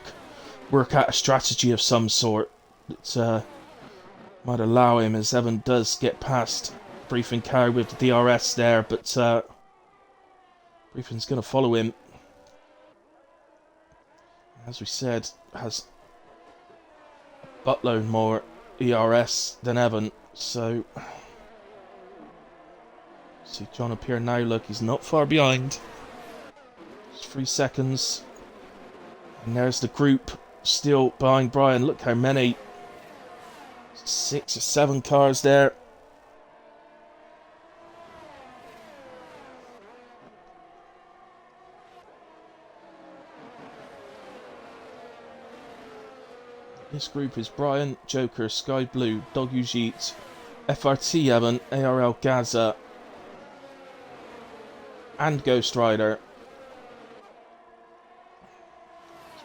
work out a strategy of some sort that might allow him, as Evan does get past Briefing Cow with the DRS there, but Briefing's going to follow him. As we said, has a buttload more ERS than Evan, so see John appear now. Look, he's not far behind. Just 3 seconds, and there's the group still behind Brian. Look how many, 6 or 7 cars there. This group is Brian, Joker, Sky Blue, Dog Ujit, FRT Evan, ARL Gaza, and Ghost Rider.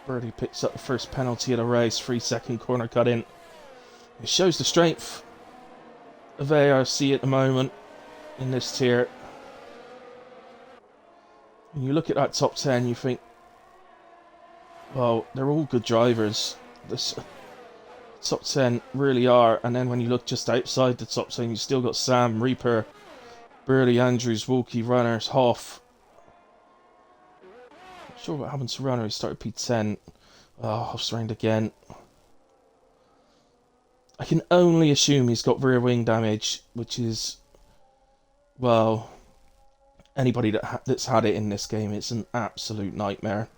Birdie picks up the first penalty of the race, 3-second corner cut in. It shows the strength of ARC at the moment in this tier. When you look at that top 10, you think, well, they're all good drivers. This top 10 really are. And then when you look just outside the top 10, you still got Sam, Reaper, Burley, Andrews, Wilkie, Runners, Hoff. Not sure what happened to Runner. He started P10. Oh, Hoff's rained again. I can only assume he's got rear wing damage, which is, well, anybody that's had it in this game, it's an absolute nightmare.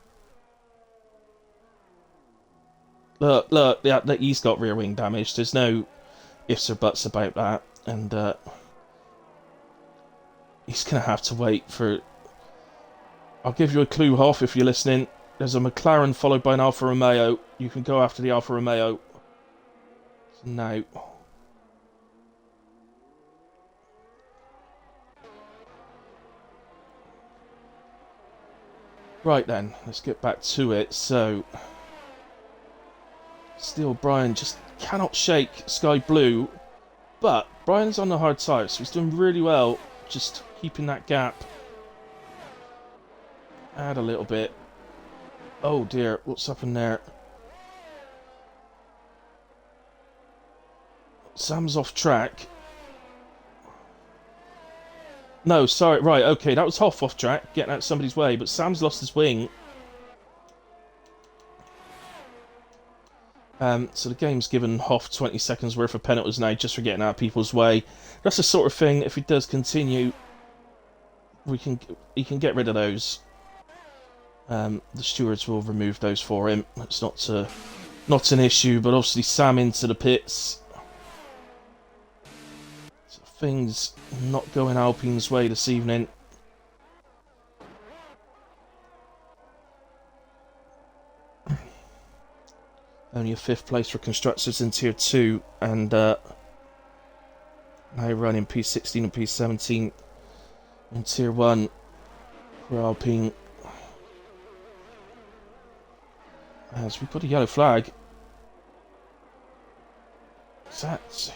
Look, yeah, he's got rear wing damage. There's no ifs or buts about that. And he's going to have to wait for... I'll give you a clue, Hoff, if you're listening. There's a McLaren followed by an Alfa Romeo. You can go after the Alfa Romeo. So now... Right then, let's get back to it. So... Still, Brian just cannot shake Sky Blue, but Brian's on the hard tyre, so he's doing really well, just keeping that gap. Add a little bit. Oh dear, what's happened there? Sam's off track. No, sorry, right, okay, that was Hoff off track, getting out somebody's way, but Sam's lost his wing. So the game's given Hoff 20 seconds worth of penalties now just for getting out of people's way. That's the sort of thing, if it does continue, he can get rid of those. The stewards will remove those for him. It's not an issue, but obviously Sam into the pits. So things not going Alpine's way this evening. Only a 5th place for constructors in Tier 2, and now running P16 and P17 in Tier 1 for Alpine. As we put a yellow flag.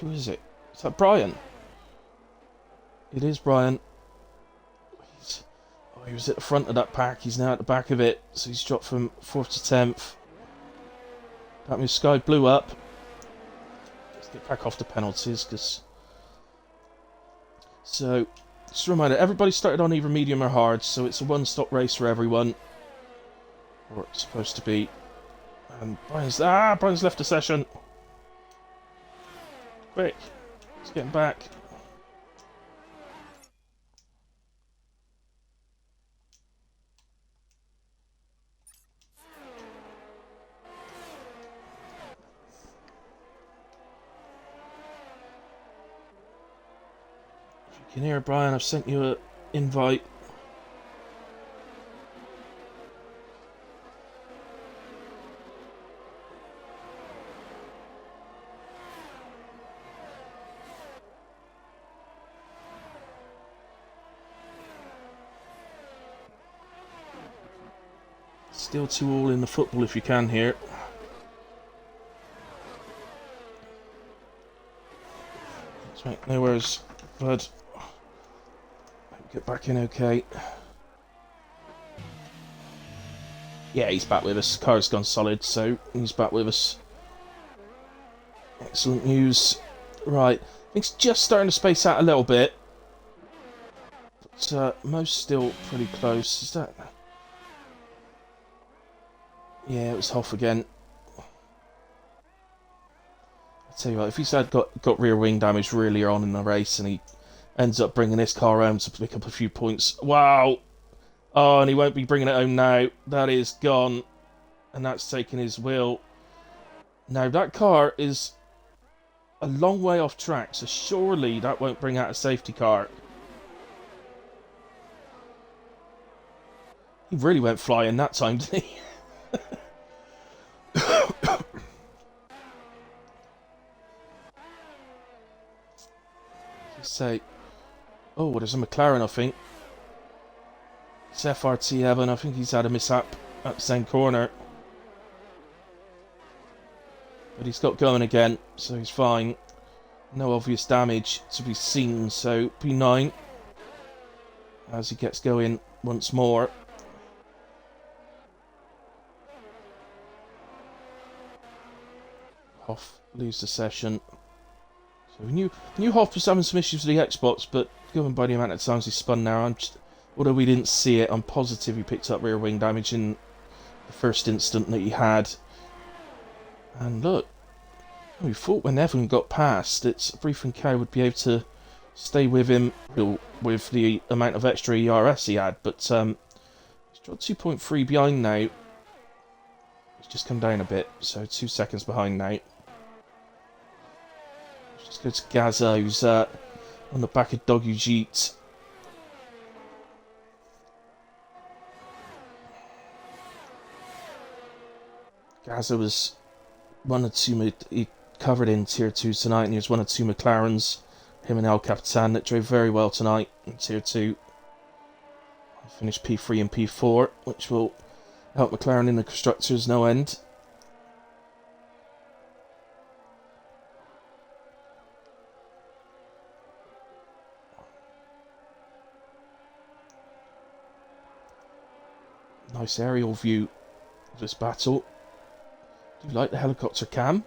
Who is it? Is that Brian? It is Brian. He was at the front of that pack, he's now at the back of it, so he's dropped from 4th to 10th. That means Sky blew up. Let's get back off the penalties, because... So, just a reminder, everybody started on either medium or hard, so it's a one-stop race for everyone. Or it's supposed to be. And Brian's left the session. Quick, he's getting back. If you can hear it, Brian, I've sent you an invite. Still 2-2 in the football if you can hear. That's right, no worries, bud. Get back in okay. Yeah, he's back with us. Car's gone solid, so he's back with us. Excellent news. Right, things just starting to space out a little bit. But most still pretty close. Is that... Yeah, it was Hoff again. I tell you what, if he's got rear wing damage really on in the race and he ends up bringing this car around to pick up a few points, wow! Oh, and he won't be bringing it home now. That is gone, and that's taken his wheel. Now that car is a long way off track, so surely that won't bring out a safety car. He really went flying that time, didn't he? Say, oh, there's a McLaren, I think. It's FRT Evan. I think he's had a mishap at the same corner, but he's got going again, so he's fine. No obvious damage to be seen, so P9 as he gets going once more. Hoff leaves the session. So we knew Hoff was having some issues with the Xbox, but going by the amount of times he spun now, although we didn't see it, I'm positive he picked up rear wing damage in the first instant that he had. And look, we thought when Evan got past, it's Brief and Cow would be able to stay with him with the amount of extra ERS he had, but he's dropped 2.3 behind now. He's just come down a bit, so 2 seconds behind now. Let's go to Gaza, who's on the back of Doggy Jeet. Gaza was one or two, he covered in Tier 2 tonight, and he was one or two McLarens, him and El Capitan, that drove very well tonight in Tier 2. Finished P3 and P4, which will help McLaren in the Constructors no end. Nice aerial view of this battle. Do you like the helicopter cam?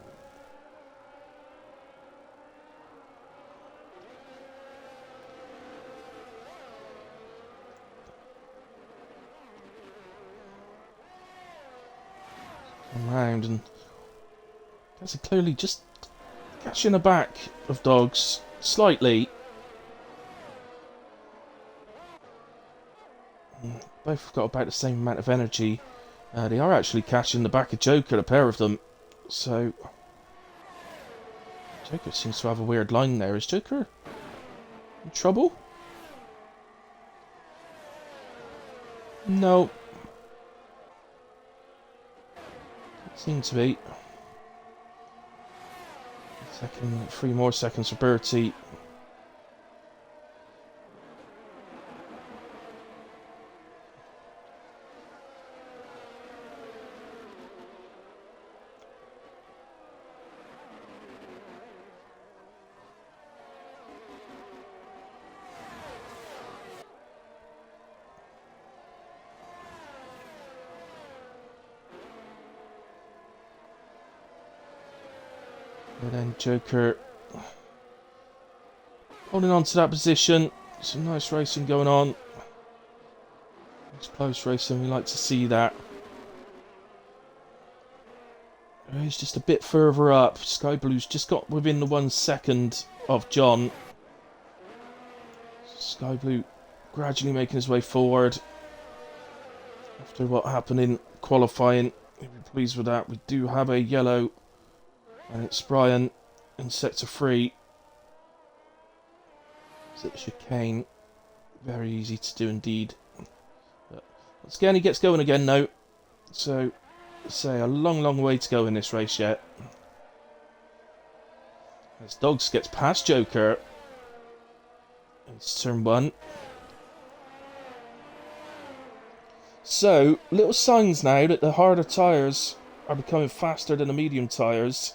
Come round and guys are clearly just catching the back of dogs slightly. Both have got about the same amount of energy. They are actually catching the back of Joker, a pair of them. So Joker seems to have a weird line there. Is Joker in trouble? No. Seems to be. Second, 3 more seconds for Bertie. And then Joker holding on to that position. Some nice racing going on. It's close racing, we like to see that. He's just a bit further up. Sky Blue's just got within the 1 second of John. Sky Blue gradually making his way forward. After what happened in qualifying, we'll be pleased with that. We do have a yellow, and it's Brian in sector 3. Is it chicane? Very easy to do indeed. But once again, he gets going again now. So, say a long way to go in this race yet. As Dogs gets past Joker. It's turn 1. So, little signs now that the harder tyres are becoming faster than the medium tyres.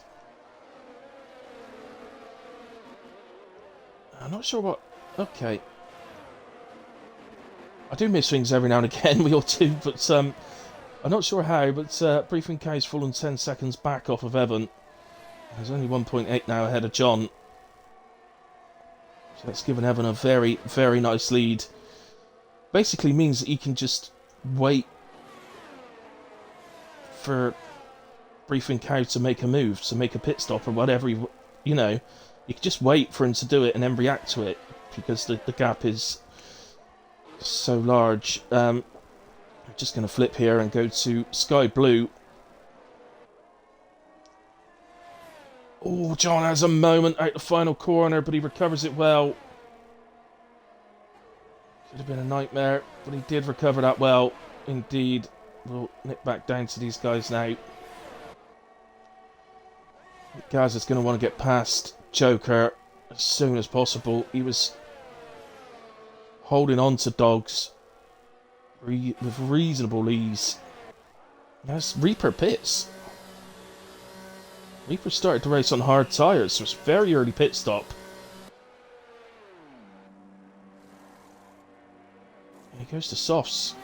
I'm not sure what... Okay. I do miss things every now and again, we all do, but I'm not sure how, but Briefing K's fallen 10 seconds back off of Evan. There's only 1.8 now ahead of John. So that's given Evan a very nice lead. Basically means that he can just wait for Briefing Cow to make a move, to make a pit stop or whatever, you know. You can just wait for him to do it and then react to it, because the gap is so large. I'm just going to flip here and go to Sky Blue. Oh, John has a moment out the final corner, but he recovers it well. Could have been a nightmare, but he did recover that well. Indeed. We'll nip back down to these guys now. Gaz is going to want to get past Joker as soon as possible. He was holding on to Dogs with reasonable ease. That's Reaper pits. Reaper started to race on hard tyres, so it's a very early pit stop. And he goes to softs.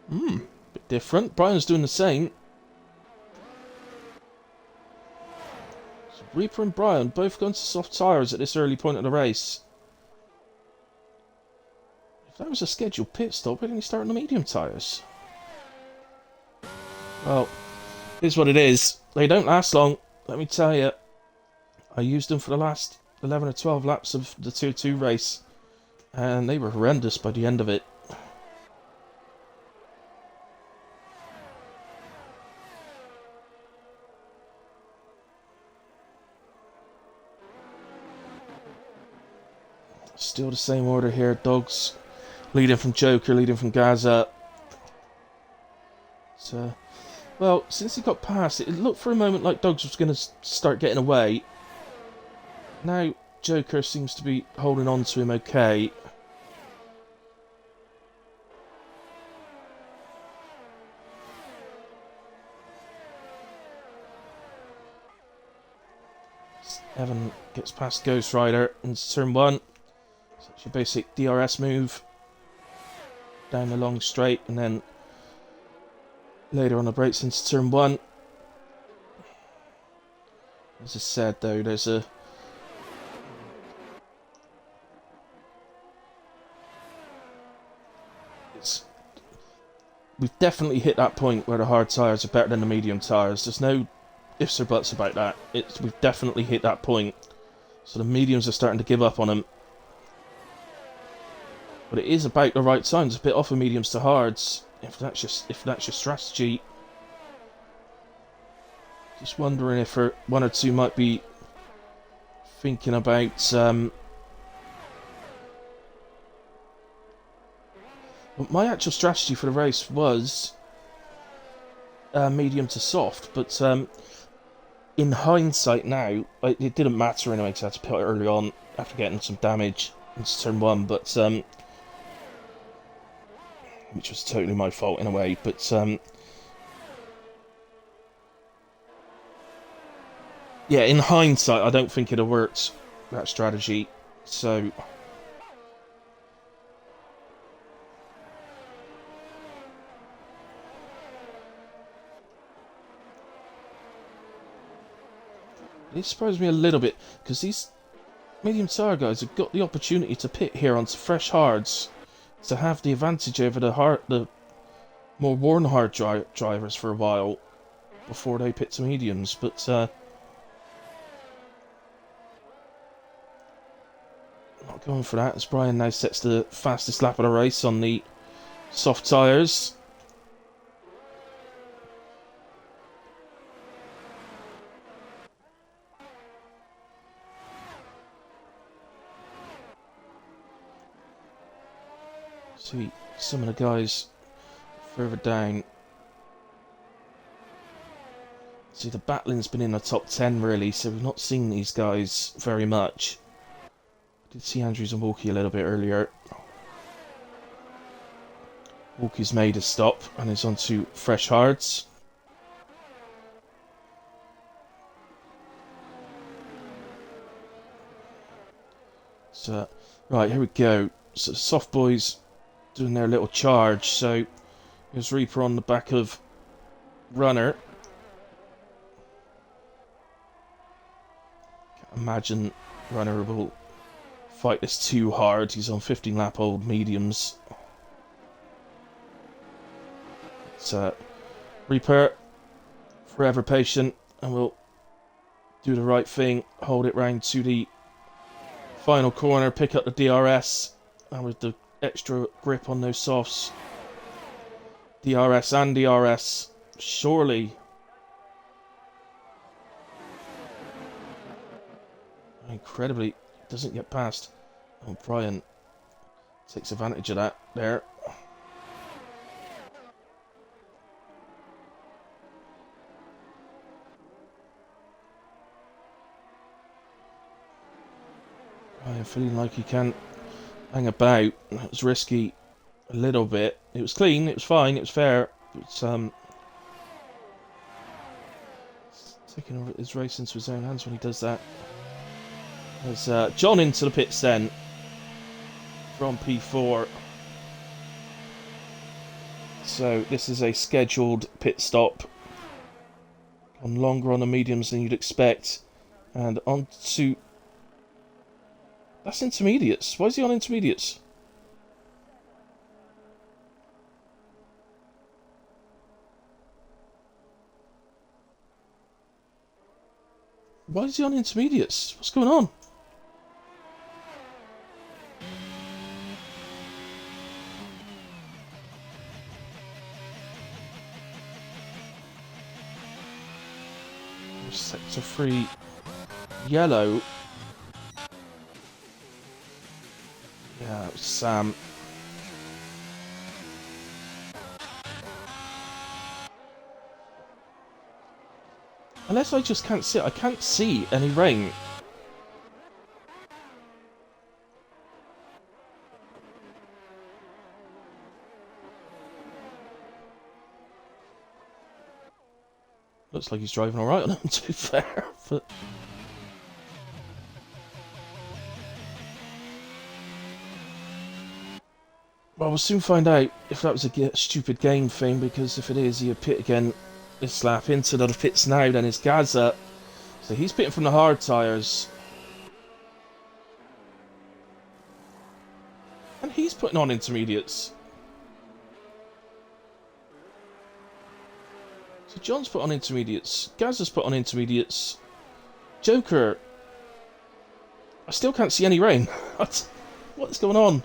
Bit different. Brian's doing the same. So Reaper and Brian both going to soft tyres at this early point of the race. If that was a scheduled pit stop, why didn't he start on the medium tyres? Well, here's what it is. They don't last long, let me tell you. I used them for the last 11 or 12 laps of the Tier 2 race, and they were horrendous by the end of it. Still the same order here. Dogs leading from Joker, leading from Gaza. So, well, since he got past, it looked for a moment like Dogs was going to start getting away. Now Joker seems to be holding on to him okay. Evan gets past Ghost Rider into turn 1. It's your basic DRS move. down the long straight, and then later on the brakes into turn 1. As I said though, we've definitely hit that point where the hard tyres are better than the medium tyres. There's no ifs or buts about that. We've definitely hit that point. So the mediums are starting to give up on them. But it is about the right time. It's a bit off of mediums to hards. If that's your strategy. Just wondering if one or two might be thinking about my actual strategy for the race was medium to soft, but in hindsight now, it didn't matter anyway because I had to put it early on after getting some damage into turn 1, but which was totally my fault in a way, but yeah, in hindsight, I don't think it have worked, that strategy, so it surprised me a little bit, because these medium tyre guys have got the opportunity to pit here onto fresh hards to have the advantage over the more worn hard drivers for a while before they pit to mediums, but not going for that as Brian now sets the fastest lap of the race on the soft tyres. See some of the guys further down. See, the battling's been in the top 10 really, so we've not seen these guys very much. I did see Andrews and Walkie a little bit earlier. Walkie's made a stop and is on to fresh hards. So, right, here we go. So the soft boys doing their little charge. So here's Reaper on the back of Runner. Can't imagine Runner will fight this too hard. He's on 15 lap old mediums. So Reaper, forever patient, and we'll do the right thing. Hold it round to the final corner, pick up the DRS, and with the extra grip on those softs, DRS and DRS, surely. Incredibly, doesn't get past. Oh, Brian takes advantage of that there. Brian feeling like he can't hang about. It was risky a little bit. It was clean, it was fine, it was fair. It's taking over his race into his own hands when he does that. There's John into the pits then from P4. So this is a scheduled pit stop. On longer on the mediums than you'd expect. And on to... That's intermediates. Why is he on intermediates? Why is he on intermediates? What's going on? Sector 3 yellow. Yeah, it was Sam. Unless I just can't see it. I can't see any rain. Looks like he's driving alright on him, to be fair, but... Well, we'll soon find out if that was a stupid game thing, because if it is, he'll pit again. This slap into the pits now, then it's Gaza. So he's pitting from the hard tyres. And he's putting on intermediates. So John's put on intermediates. Gaza's put on intermediates. Joker. I still can't see any rain. What's going on?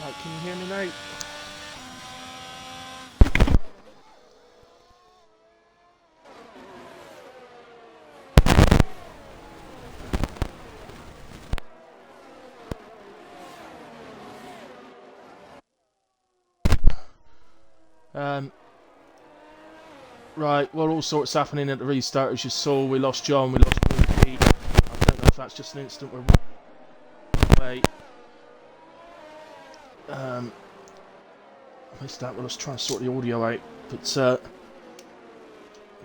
Right, can you hear me now? Right, well, all sorts happening at the restart, as you saw. We lost John, we lost Wilkie. I don't know if that's just an instant we're away. I missed that. Well, let's try and sort the audio out. But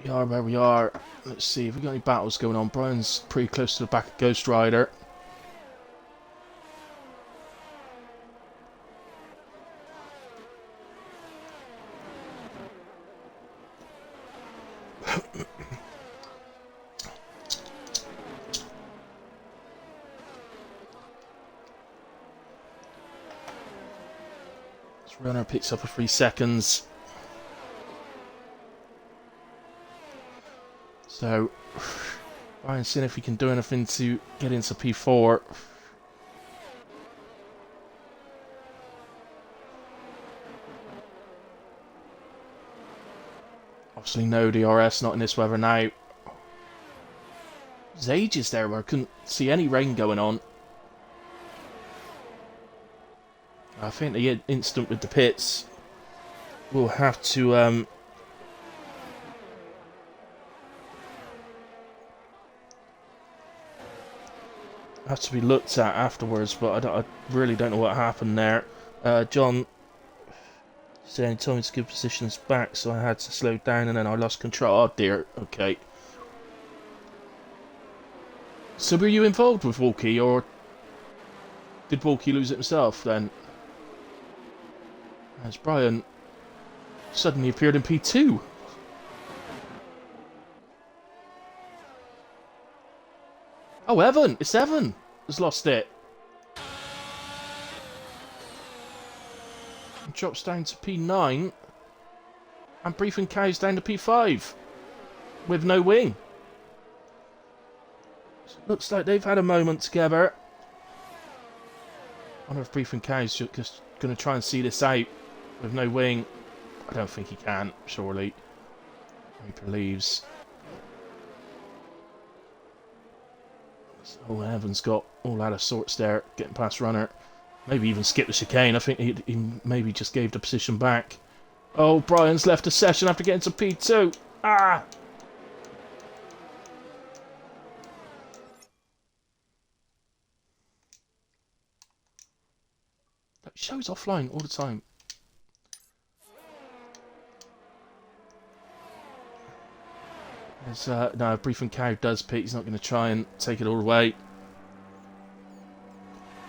we are where we are. Let's see if we've got any battles going on. Brian's pretty close to the back of Ghost Rider. This runner picks up for 3 seconds. So, Brian's seeing if he can do anything to get into P4. Obviously no DRS, not in this weather now. There's ages there where I couldn't see any rain going on. I think the instant with the pits will have to be looked at afterwards, but I really don't know what happened there. John saying told me to give positions back, so I had to slow down and then I lost control. Oh dear, okay. So were you involved with Walkie, or did Walkie lose it himself then? As Brian suddenly appeared in P2. Oh, Evan! It's Evan has lost it. He drops down to P9. And Briefing Cow's down to P5. With no wing. So it looks like they've had a moment together. I wonder if Briefing Cow's just going to try and see this out with no wing. I don't think he can, surely. Reaper leaves. So Evan's got all out of sorts there, getting past runner. Maybe even skip the chicane. I think he maybe just gave the position back. Oh, Brian's left a session after getting to P2. Ah! That show's offline all the time. No, Briefing Cow does pit. He's not going to try and take it all away.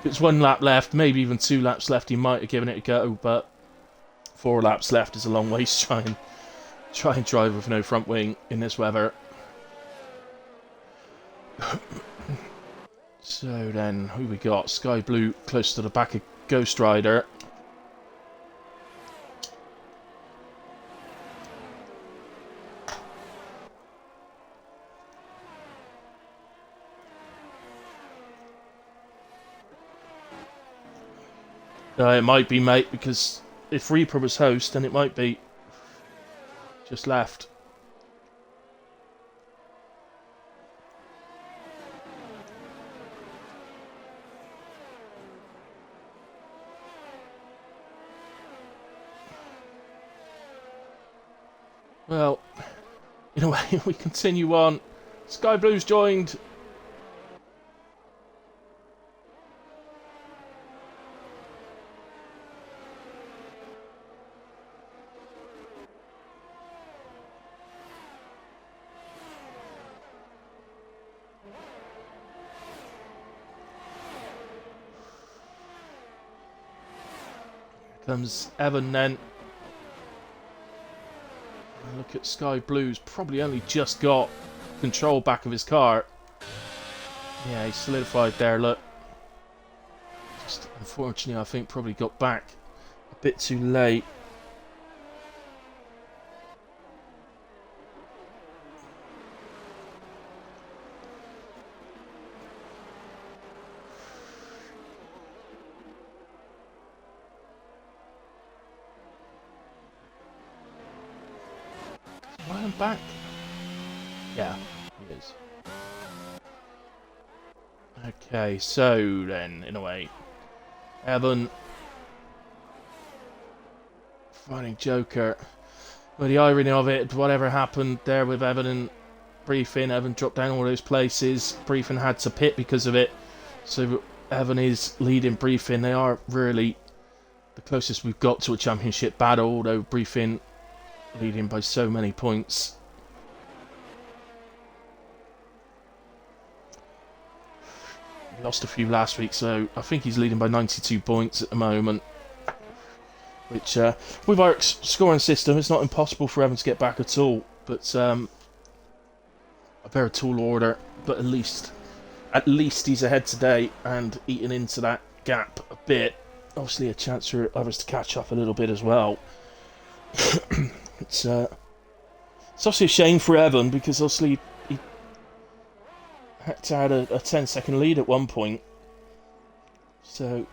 If it's 1 lap left, maybe even 2 laps left, he might have given it a go, but 4 laps left is a long way to try and drive with no front wing in this weather. So then, who we got? Sky Blue close to the back of Ghost Rider. It might be, mate, because if Reaper was host, then it might be. Just left. Well, in a way, we continue on. Sky Blue's joined. Comes Evan then. Look at Sky Blue's probably only just got control back of his car. Yeah, he solidified there, look. Just unfortunately, I think probably got back a bit too late. Ryan back? Yeah, he is. Okay, so then, in a way, Evan fighting Joker. Well, the irony of it, whatever happened there with Evan and Briefing, Evan dropped down all those places. Briefing had to pit because of it. So Evan is leading Briefing. They are really the closest we've got to a championship battle, although Briefing leading by so many points. He lost a few last week, so I think he's leading by 92 points at the moment. Which, with our scoring system, it's not impossible for Evan to get back at all. But a very tall order. But at least he's ahead today and eating into that gap a bit. Obviously, a chance for others to catch up a little bit as well. It's obviously a shame for Evan because obviously he had to add a 10-second lead at one point. So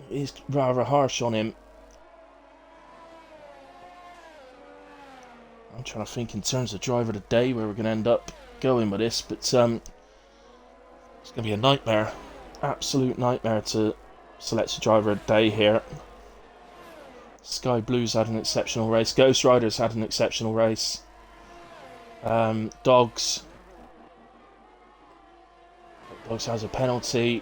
it is rather harsh on him. I'm trying to think in terms of driver of the day where we're going to end up going with this, but it's going to be a nightmare, absolute nightmare to select a driver of the day here. Sky Blues had an exceptional race. Ghost Riders had an exceptional race. Dogs has a penalty.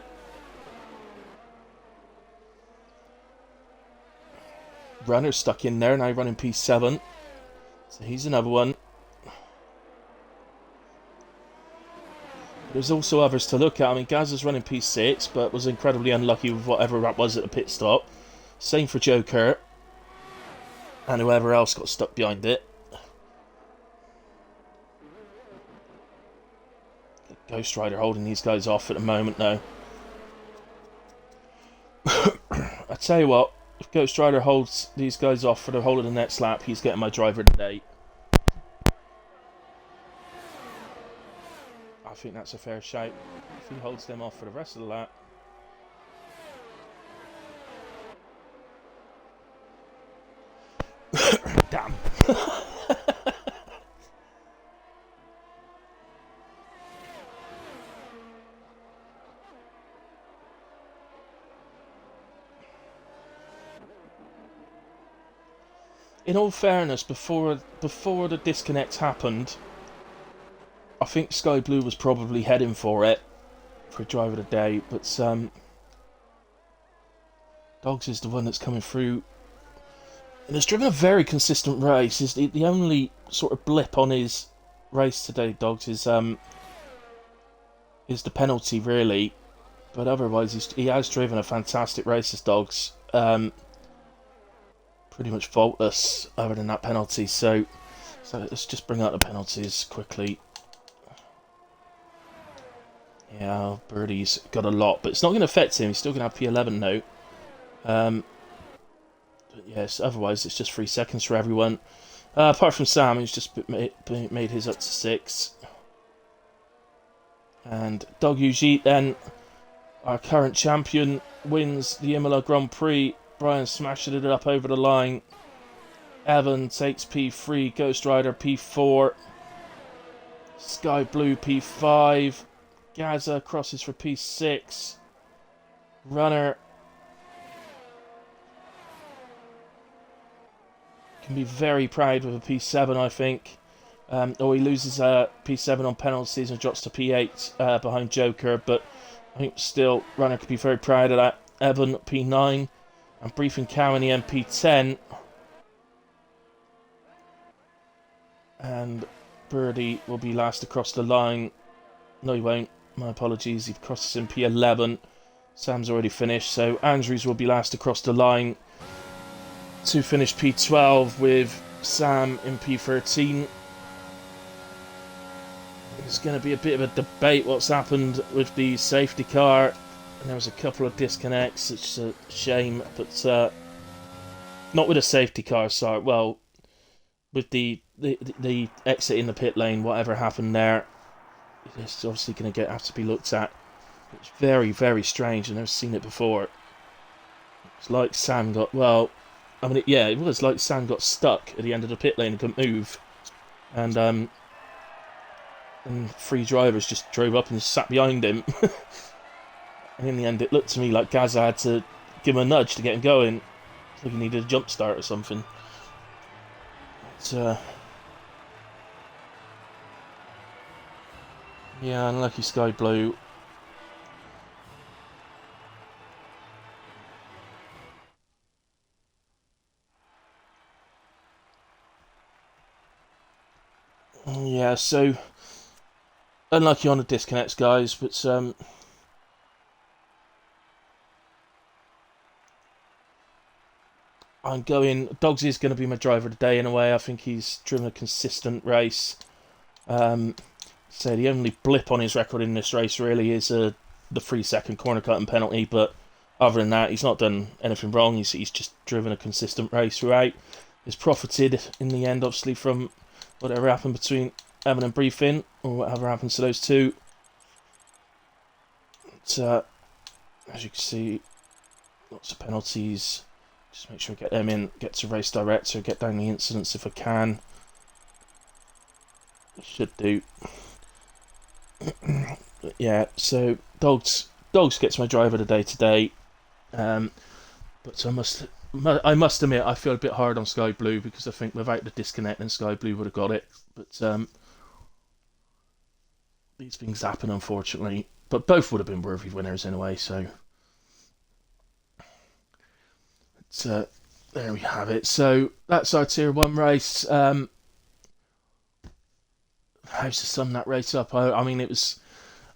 Runner's stuck in there, now running P7. So he's another one. There's also others to look at. I mean, Gazza's running P6, but was incredibly unlucky with whatever that was at the pit stop. Same for Joker. And whoever else got stuck behind it. Ghost Rider holding these guys off at the moment, though. I tell you what, if Ghost Rider holds these guys off for the whole of the next lap, he's getting my driver today. I think that's a fair shout. If he holds them off for the rest of the lap. Damn. In all fairness, before the disconnect happened, I think Sky Blue was probably heading for it for a driver of the day, but Dogs is the one that's coming through and has driven a very consistent race. Is the only sort of blip on his race today, Dogs, is the penalty really, but otherwise he has driven a fantastic race as Dogs. Pretty much faultless other than that penalty, so let's just bring out the penalties quickly. Yeah, Birdie's got a lot, but it's not going to affect him. He's still going to have P11 though. But yes, otherwise it's just 3 seconds for everyone. Apart from Sam, who's just made his up to 6. And Dog Eugene, then, our current champion, wins the Imola Grand Prix. Brian smashing it up over the line. Evan takes P3. Ghost Rider P4. Sky Blue P5. Gaza crosses for P6. Runner can be very proud with a P7, I think. Or he loses P7 on penalties and drops to P8 behind Joker, but I think still Runner could be very proud of that. Evan P9 and Briefing Cow in the MP10. And Birdie will be last across the line. No, he won't. My apologies. He crosses in P11. Sam's already finished. So Andrews will be last across the line to finish P12 with Sam in P13. There's going to be a bit of a debate what's happened with the safety car. And there was a couple of disconnects. It's a shame. But not with a safety car, sorry. Well, with the exit in the pit lane, whatever happened there, it's obviously going to have to be looked at. It's very, very strange. I've never seen it before. It's like Sam got, well, I mean, it was like Sam got stuck at the end of the pit lane and couldn't move. and three drivers just drove up and sat behind him. And in the end, it looked to me like Gaza had to give him a nudge to get him going, like he needed a jump start or something. But, yeah, unlucky Sky Blue. Yeah, so unlucky on the disconnects, guys. But I'm going. Dogs is going to be my driver today in a way. I think he's driven a consistent race. So the only blip on his record in this race really is the 3 second corner cutting penalty. But other than that, he's not done anything wrong. He's just driven a consistent race throughout. He's profited in the end, obviously, from whatever happened between Evan and Briefing, or whatever happens to those two. But, as you can see, lots of penalties. Just make sure I get them in, get to race director, get down the incidents if I can. Should do. But yeah, so Dogs gets my driver today. But I must admit I feel a bit hard on Sky Blue because I think without the disconnect then Sky Blue would have got it. But these things happen unfortunately. But both would have been worthy winners in a way, so there we have it. So that's our Tier 1 race. How to sum that race up? I mean, there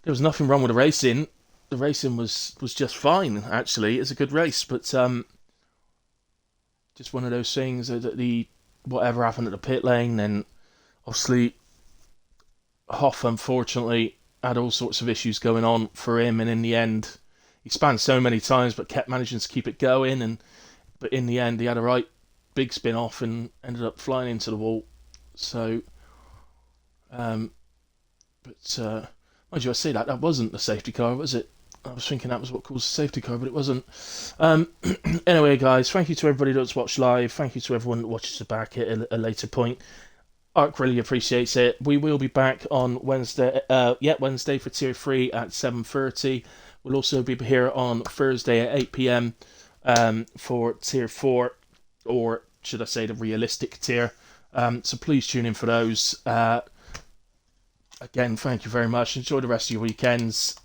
was nothing wrong with the racing. The racing was just fine, actually. It's a good race, but just one of those things that the whatever happened at the pit lane, then obviously Hoff unfortunately had all sorts of issues going on for him, and in the end he spanned so many times but kept managing to keep it going, but in the end he had a right big spin off and ended up flying into the wall. So mind you, I say that wasn't the safety car, was it? I was thinking that was what caused the safety car, but it wasn't. Anyway, guys, thank you to everybody that's watched live. Thank you to everyone that watches it back at a later point. Ark really appreciates it. We will be back on Wednesday. Wednesday for Tier 3 at 7:30. We'll also be here on Thursday at 8 p.m. For Tier 4, or should I say the realistic tier. So please tune in for those. Again, thank you very much. Enjoy the rest of your weekends.